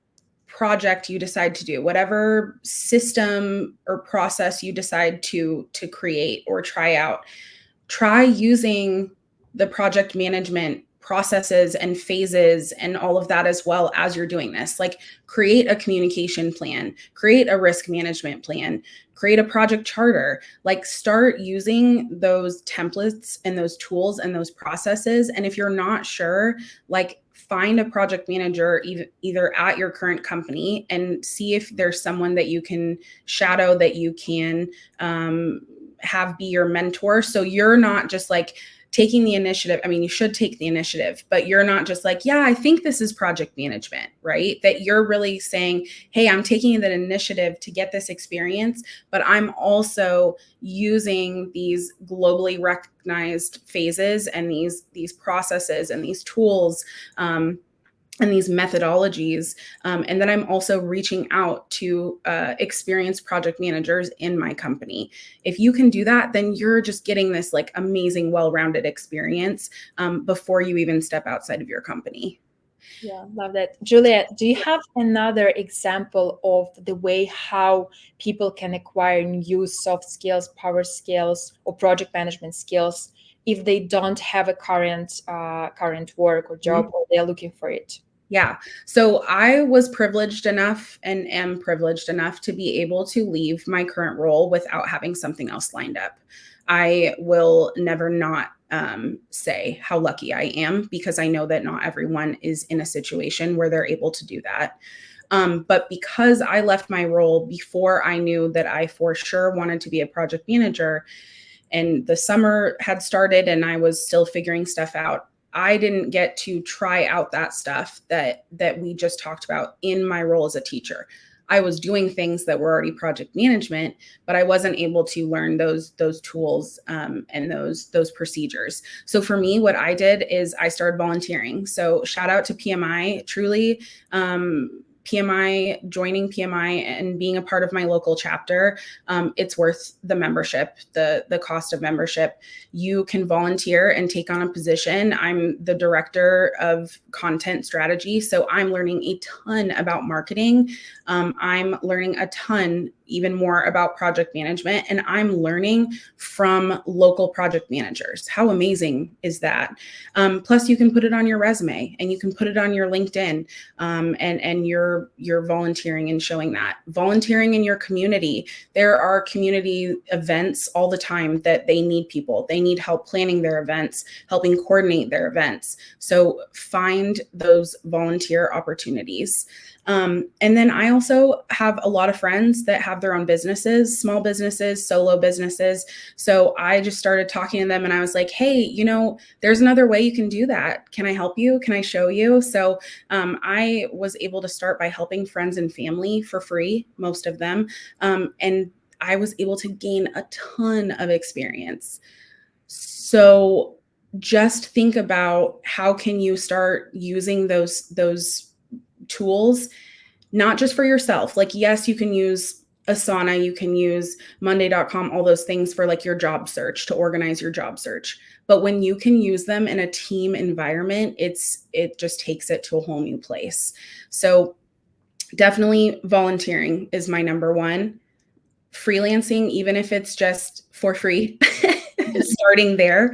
project you decide to do, whatever system or process you decide to create or try out, try using the project management processes and phases and all of that as well as you're doing this. Like create a communication plan, create a risk management plan, create a project charter, like start using those templates and those tools and those processes. And if you're not sure, like find a project manager either at your current company and see if there's someone that you can shadow, that you can have be your mentor. So you're not just like taking the initiative. I mean, you should take the initiative, but you're not just like, yeah, I think this is project management, right? That you're really saying, hey, I'm taking that initiative to get this experience, but I'm also using these globally recognized phases and these processes and these tools, and these methodologies. And then I'm also reaching out to experienced project managers in my company. If you can do that, then you're just getting this like amazing, well-rounded experience before you even step outside of your company. Yeah, love that. Julia, do you have another example of the way how people can acquire new soft skills, power skills, or project management skills if they don't have a current work or job, or they're looking for it? Yeah. So I was privileged enough and am privileged enough to be able to leave my current role without having something else lined up. I will never not say how lucky I am, because I know that not everyone is in a situation where they're able to do that. But because I left my role before I knew that I for sure wanted to be a project manager, and the summer had started and I was still figuring stuff out, I didn't get to try out that stuff that we just talked about in my role as a teacher. I was doing things that were already project management, but I wasn't able to learn those tools and those procedures. So for me, what I did is I started volunteering. So shout out to PMI, truly. PMI, joining PMI and being a part of my local chapter, it's worth the membership, the cost of membership. You can volunteer and take on a position. I'm the director of content strategy, so I'm learning a ton about marketing. I'm learning a ton even more about project management, and I'm learning from local project managers. How amazing is that? Plus, you can put it on your resume, and you can put it on your LinkedIn, and you're volunteering and showing that. Volunteering in your community. There are community events all the time that they need people. They need help planning their events, helping coordinate their events. So find those volunteer opportunities. And then I also have a lot of friends that have their own businesses, small businesses, solo businesses. So I just started talking to them, and I was like, hey, there's another way you can do that. Can I help you? Can I show you? So I was able to start by helping friends and family for free, most of them. And I was able to gain a ton of experience. So just think about how can you start using those tools, not just for yourself. Like, yes, you can use Asana, you can use Monday.com, all those things for like your job search, to organize your job search. But when you can use them in a team environment, it just takes it to a whole new place. So definitely volunteering is my number one. Freelancing, even if it's just for free, starting there.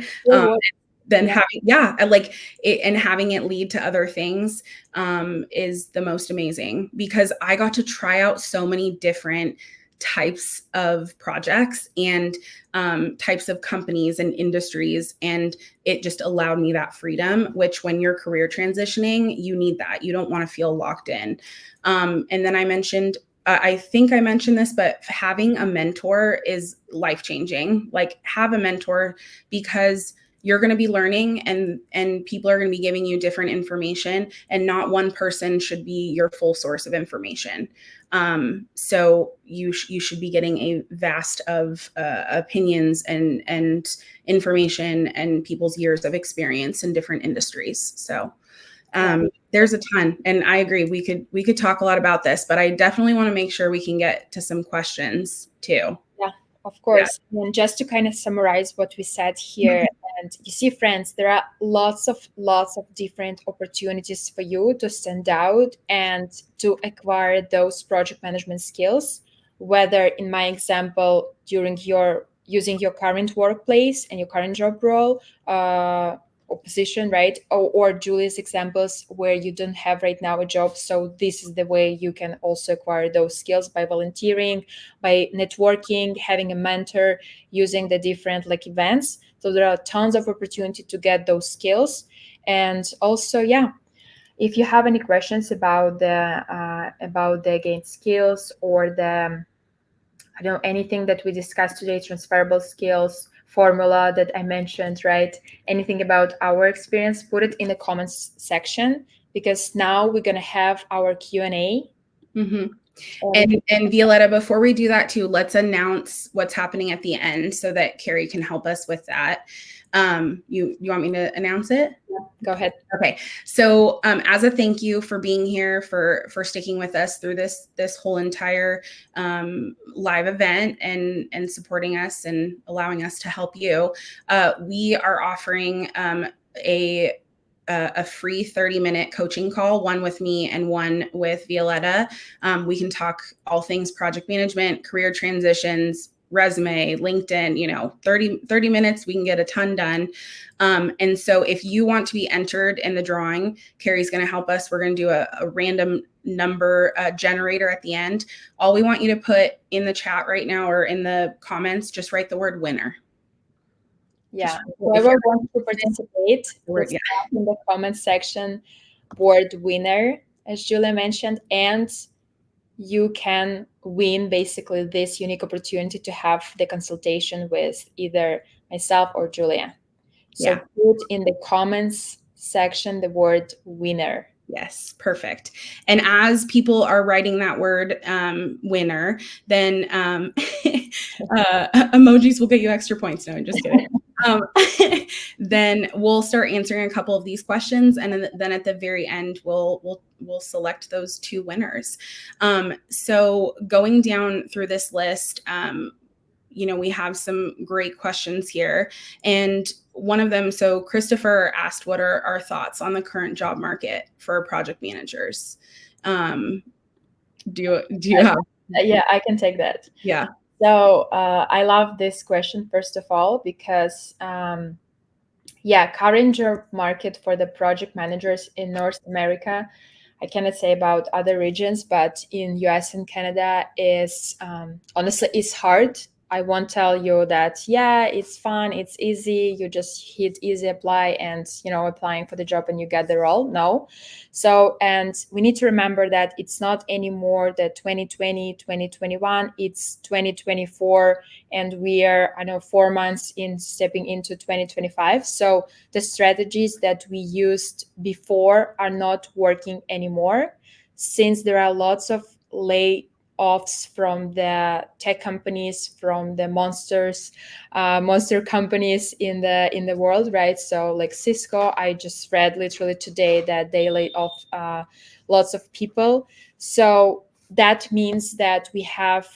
Then having it lead to other things is the most amazing, because I got to try out so many different types of projects and types of companies and industries, and it just allowed me that freedom, which when you're career transitioning, you need that. You don't want to feel locked in. And then I think I mentioned this, but having a mentor is life-changing. Like, have a mentor, because you're going to be learning, and people are going to be giving you different information, and not one person should be your full source of information. So you should be getting a vast of opinions and information and people's years of experience in different industries. So there's a ton, and I agree. We could talk a lot about this, but I definitely want to make sure we can get to some questions too. Yeah, of course. Yeah. And just to kind of summarize what we said here, and you see, friends, there are lots of different opportunities for you to stand out and to acquire those project management skills, whether in my example, using your current workplace and your current job role, or position, right? Or Julia's examples where you don't have right now a job. So this is the way you can also acquire those skills, by volunteering, by networking, having a mentor, using the different like events. So there are tons of opportunity to get those skills. And also, if you have any questions about the gained skills, or the anything that we discussed today, transferable skills, formula that I mentioned, right? Anything about our experience, put it in the comments section, because now we're going to have our Q&A. Mm-hmm. And Violeta, before we do that too, let's announce what's happening at the end so that Carrie can help us with that. You want me to announce it? Yeah, go ahead. Okay. So as a thank you for being here, for sticking with us through this whole entire live event and supporting us and allowing us to help you, we are offering a free 30-minute coaching call, one with me and one with Violeta. We can talk all things project management, career transitions, resume, LinkedIn, 30 minutes, we can get a ton done. And so if you want to be entered in the drawing, Carrie's going to help us. We're going to do a random number generator at the end. All we want you to put in the chat right now, or in the comments, just write the word winner. Yeah, whoever wants to participate, in the comment section, word winner, as Julia mentioned, and you can win basically this unique opportunity to have the consultation with either myself or Julia. So put in the comments section the word winner. Yes, perfect. And as people are writing that word winner, then emojis will get you extra points. No, I'm just kidding. Then we'll start answering a couple of these questions, and then at the very end, we'll select those two winners. So going down through this list, we have some great questions here, and one of them, so Christopher asked, what are our thoughts on the current job market for project managers? Do you have Yeah, I can take that. Yeah. So I love this question, first of all, because current job market for the project managers in North America, I cannot say about other regions, but in US and Canada is honestly it's hard. I won't tell you that it's fun, it's easy, you just hit easy apply and applying for the job and you get the role. No. So, and we need to remember that it's not anymore the 2020, 2021, it's 2024, and we are, I know, 4 months in stepping into 2025. So the strategies that we used before are not working anymore, since there are lots of layoffs from the tech companies, from the monster companies in the world, right? So like Cisco, I just read literally today that they laid off lots of people. So that means that we have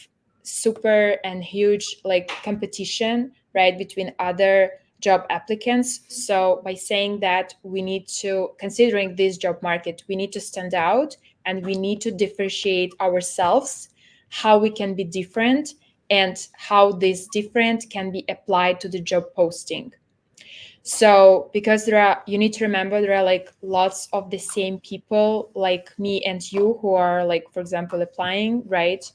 super and huge like competition, right, between other job applicants. So by saying that, we need to, considering this job market, we need to stand out and we need to differentiate ourselves, how we can be different and how this different can be applied to the job posting. So because you need to remember there are like lots of the same people like me and you who are like, for example, applying, right?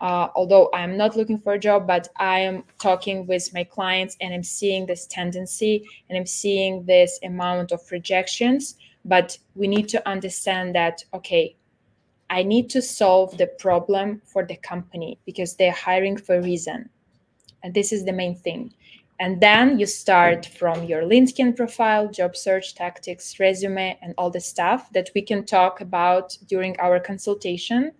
Although I'm not looking for a job, but I am talking with my clients and I'm seeing this tendency and I'm seeing this amount of rejections. But we need to understand that, okay, I need to solve the problem for the company because they're hiring for a reason. And this is the main thing. And then you start from your LinkedIn profile, job search tactics, resume, and all the stuff that we can talk about during our consultation.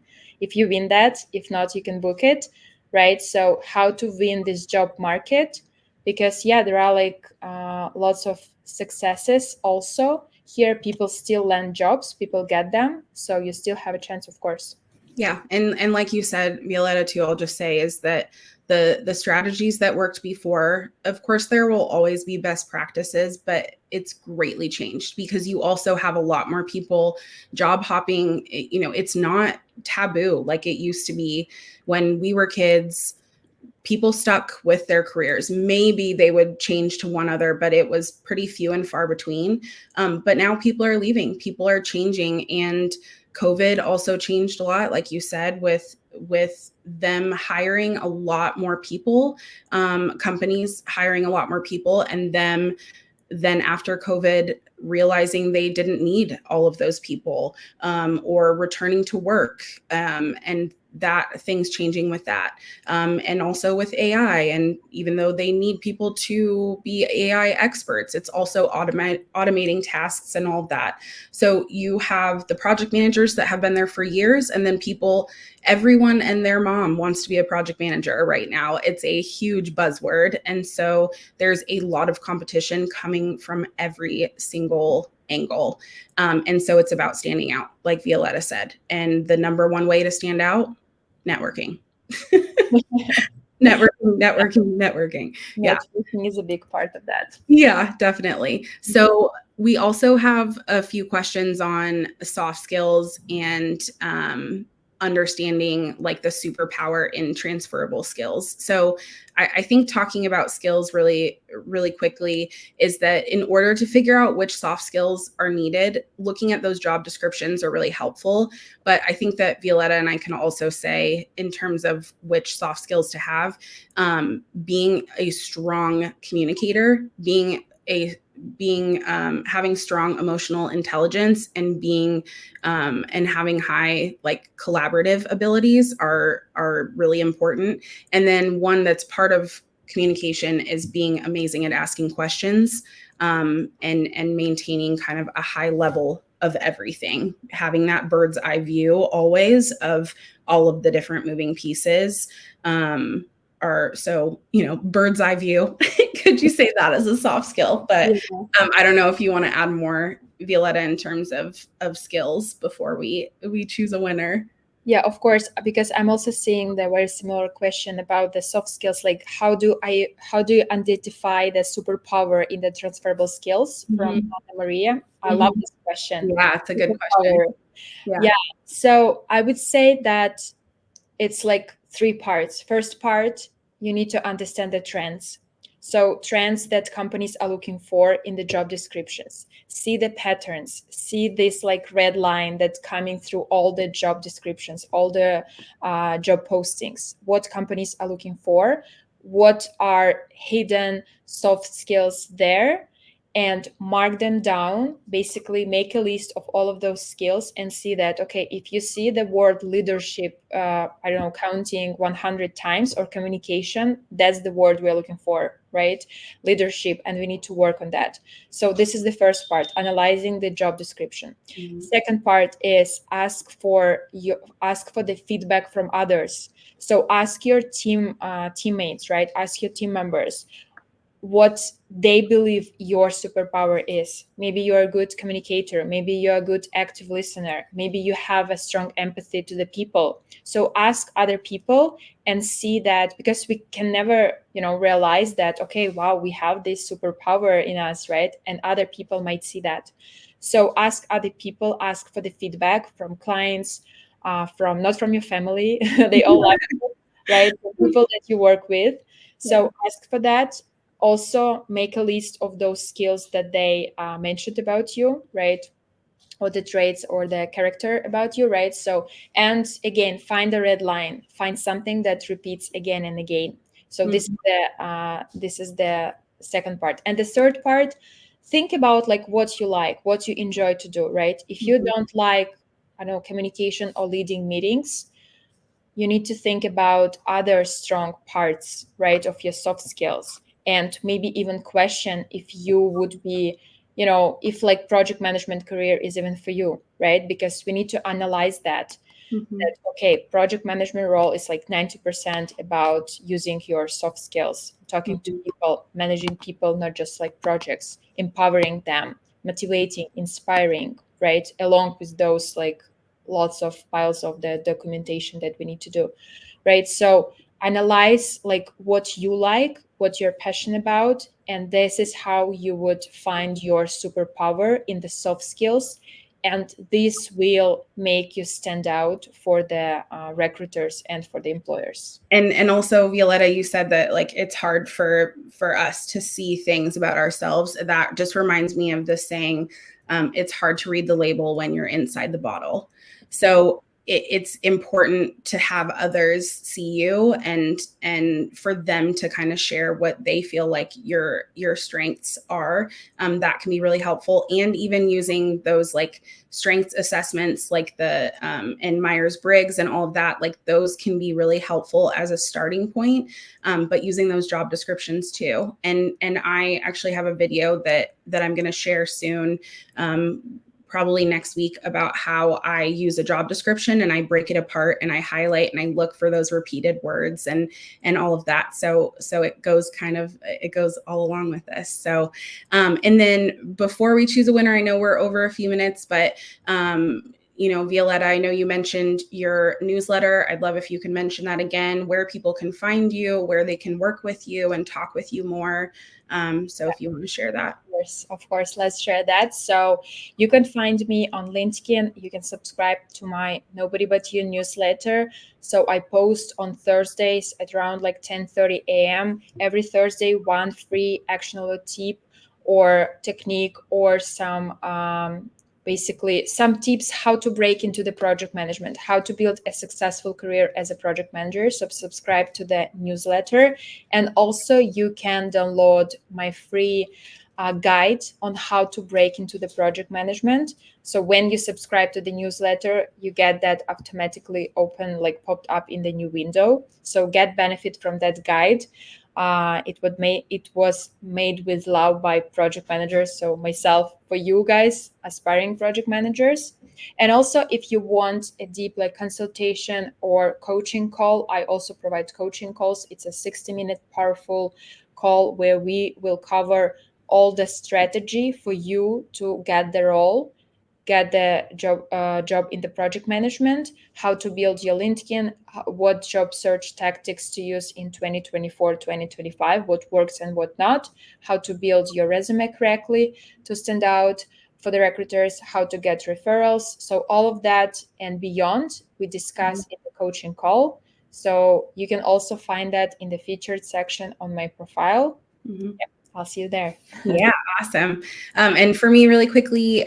If you win that, if not, you can book it, right? So how to win this job market? Because there are like lots of successes also. Here, people still land jobs, people get them. So you still have a chance, of course. Yeah. And like you said, Violeta, too, I'll just say is that the strategies that worked before, of course, there will always be best practices, but it's greatly changed because you also have a lot more people job hopping. It's not taboo like it used to be when we were kids. People stuck with their careers. Maybe they would change to one other, but it was pretty few and far between. But now people are leaving, people are changing, and COVID also changed a lot, like you said, with them hiring a lot more people, companies hiring a lot more people, and them then after COVID realizing they didn't need all of those people, or returning to work, and that things changing with that, and also with AI. And even though they need people to be AI experts, it's also automating tasks and all of that. So you have the project managers that have been there for years, and then everyone and their mom wants to be a project manager right now. It's a huge buzzword. And so there's a lot of competition coming from every single angle. And so it's about standing out, like Violeta said. And the number one way to stand out, networking. Networking. Yeah. Networking is a big part of that. Yeah, definitely. So we also have a few questions on soft skills and understanding like the superpower in transferable skills. So I think talking about skills really, really quickly is that in order to figure out which soft skills are needed, looking at those job descriptions are really helpful. But I think that Violeta and I can also say, in terms of which soft skills to have, being a strong communicator, having strong emotional intelligence, and having high like collaborative abilities are really important. And then one that's part of communication is being amazing at asking questions, and maintaining kind of a high level of everything, having that bird's eye view always of all of the different moving pieces. Bird's eye view. Could you say that as a soft skill? But I don't know if you want to add more, Violeta, in terms of skills before we choose a winner. Yeah, of course, because I'm also seeing the very similar question about the soft skills, like how do you identify the superpower in the transferable skills from Anna Maria? I love this question. Yeah, it's a good question. Yeah. So I would say that it's like 3 parts. First part, you need to understand the trends. So trends that companies are looking for in the job descriptions. See the patterns, see this like red line that's coming through all the job descriptions, all the job postings, what companies are looking for, what are hidden soft skills there, and mark them down. Basically make a list of all of those skills and see that, okay, if you see the word leadership, I don't know, counting 100 times, or communication, that's the word we're looking for, right? Leadership, and we need to work on that. So this is the first part, analyzing the job description. Second part is ask for the feedback from others. So ask your teammates, right? Ask your team members what they believe your superpower is. Maybe you're a good communicator, maybe you're a good active listener, maybe you have a strong empathy to the people. So ask other people and see that, because we can never, realize that, okay, wow, we have this superpower in us, right? And other people might see that. So ask other people, ask for the feedback from clients, from not from your family, they all like it, right? The people that you work with. So ask for that. Also make a list of those skills that they mentioned about you, right? Or the traits or the character about you, right? So, and again, find a red line, find something that repeats again and again. So this is the second part. And the third part, think about like what you enjoy to do, right? If you don't like, I don't know, communication or leading meetings, you need to think about other strong parts, right, of your soft skills, and maybe even question if you would be, if like project management career is even for you, right? Because we need to analyze that. That, okay, project management role is like 90% about using your soft skills, talking to people, managing people, not just like projects, empowering them, motivating, inspiring, right? Along with those like lots of piles of the documentation that we need to do, right? So analyze like what you like, what you're passionate about, and this is how you would find your superpower in the soft skills, and this will make you stand out for the recruiters and for the employers. And also, Violeta, you said that like it's hard for us to see things about ourselves. That just reminds me of the saying, it's hard to read the label when you're inside the bottle. So it's important to have others see you, and for them to kind of share what they feel like your strengths are. That can be really helpful. And even using those like strengths assessments, like the and Myers-Briggs and all of that, like those can be really helpful as a starting point. But using those job descriptions too. And I actually have a video that I'm going to share soon, probably next week, about how I use a job description and I break it apart and I highlight and I look for those repeated words and all of that. So it goes all along with this. So, and then before we choose a winner, I know we're over a few minutes, but, Violeta, I know you mentioned your newsletter. I'd love if you can mention that again, where people can find you, where they can work with you and talk with you more. So if you want to share that. Of course, let's share that. So you can find me on LinkedIn. You can subscribe to my Nobody But You newsletter. So I post on Thursdays at around like 10:30 a.m. Every Thursday, one free actionable tip or technique or some basically some tips how to break into the project management, how to build a successful career as a project manager. So subscribe to the newsletter. And also you can download my free guide on how to break into the project management. So when you subscribe to the newsletter, you get that automatically open, like popped up in the new window. So get benefit from that guide. It was made with love by project managers, so myself, for you guys, aspiring project managers. And also, if you want a deep like consultation or coaching call, I also provide coaching calls. It's a 60-minute powerful call where we will cover all the strategy for you to get the role, get the job in the project management, how to build your LinkedIn, what job search tactics to use in 2024, 2025, what works and what not, how to build your resume correctly to stand out for the recruiters, how to get referrals. So all of that and beyond, we discuss in the coaching call. So you can also find that in the featured section on my profile. Mm-hmm. Yep, I'll see you there. Yeah, awesome. And for me, really quickly,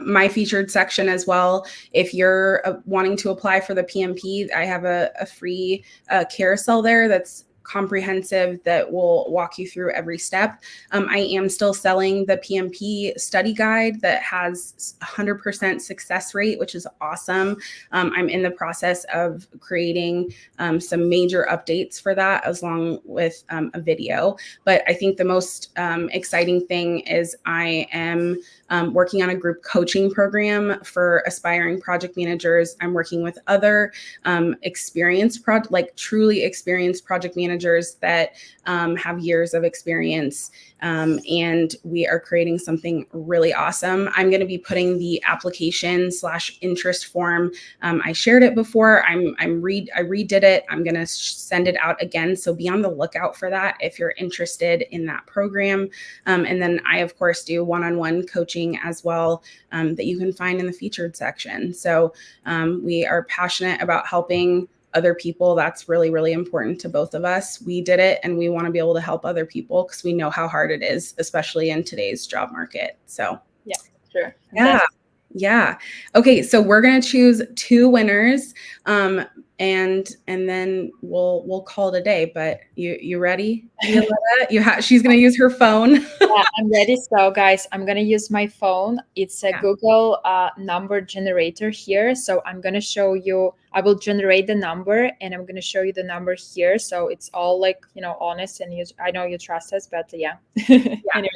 my featured section as well. If you're wanting to apply for the PMP, I have a free carousel there that's comprehensive that will walk you through every step. I am still selling the PMP study guide that has 100% success rate, which is awesome. I'm in the process of creating some major updates for that, as long with a video. But I think the most exciting thing is I am working on a group coaching program for aspiring project managers. I'm working with other truly experienced project managers that have years of experience. And we are creating something really awesome. I'm going to be putting the application/interest form. I shared it before. I redid it. I'm going to send it out again. So be on the lookout for that if you're interested in that program. And then I, of course, do one-on-one coaching as well that you can find in the featured section. So we are passionate about helping other people. That's really, really important to both of us. We did it and we want to be able to help other people because we know how hard it is, especially in today's job market. So yeah, sure. Yeah. Yeah. Okay. So we're going to choose 2 winners. And then we'll call it a day, but you ready? Violeta? She's going to use her phone. Yeah, I'm ready. So guys, I'm going to use my phone. It's a Google number generator here. So I'm going to show you, I will generate the number and I'm going to show you the number here. So it's all like, honest, and I know you trust us, but yeah. Anyway,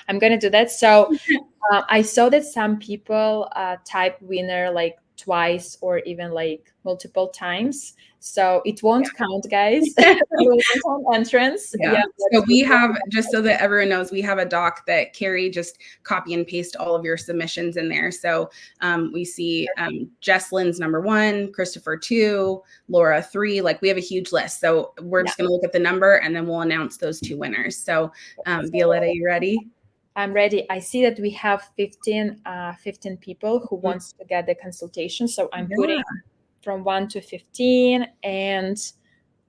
I'm going to do that. So I saw that some people type winner like twice or even like multiple times. So it won't count, guys. It won't count entrance. Yeah. So we have, just so that everyone knows, we have a doc that Carrie just copy and paste all of your submissions in there. So we see Jesslyn's number 1, Christopher 2, Laura 3. Like we have a huge list. So we're just going to look at the number and then we'll announce those 2 winners. So Violeta, you ready? I'm ready. I see that we have 15 people who wants to get the consultation. So I'm putting from 1 to 15 and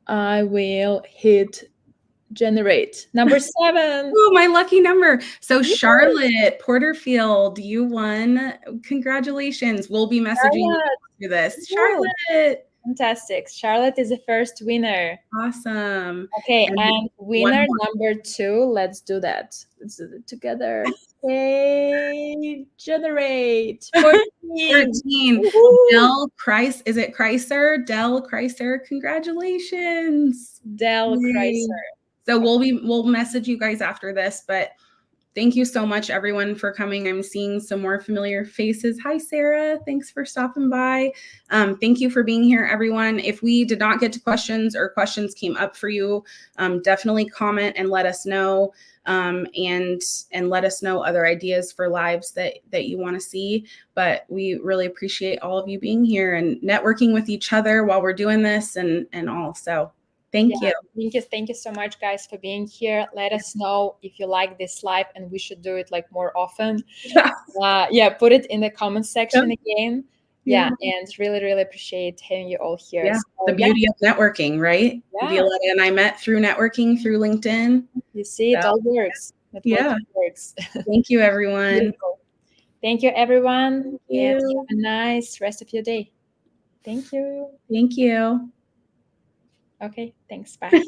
I will hit generate. Number 7. Oh, my lucky number. So Charlotte Porterfield, you won. Congratulations. We'll be messaging you through this. Charlotte. Fantastic. Charlotte is the first winner. Awesome. Okay, and winner number 2, let's do that. Let's do it together. Okay, generate. 14. Del Kreis. Is it Kreiser? Del Kreiser. Congratulations. Del Kreiser. So we'll message you guys after this, but thank you so much, everyone, for coming. I'm seeing some more familiar faces. Hi, Sarah. Thanks for stopping by. Thank you for being here, everyone. If we did not get to questions or questions came up for you, definitely comment and let us know, and let us know other ideas for lives that you want to see. But we really appreciate all of you being here and networking with each other while we're doing this and all. So thank you. Thank you so much, guys, for being here. Let us know if you like this live and we should do it like more often. Put it in the comment section again. And really, really appreciate having you all here. Yeah. So, the beauty of networking, right? Violeta and I met through networking through LinkedIn. You see, it all works. It works. Thank you, everyone. Beautiful. Thank you, everyone. Thank you. And have a nice rest of your day. Thank you. Thank you. Okay, thanks. Bye.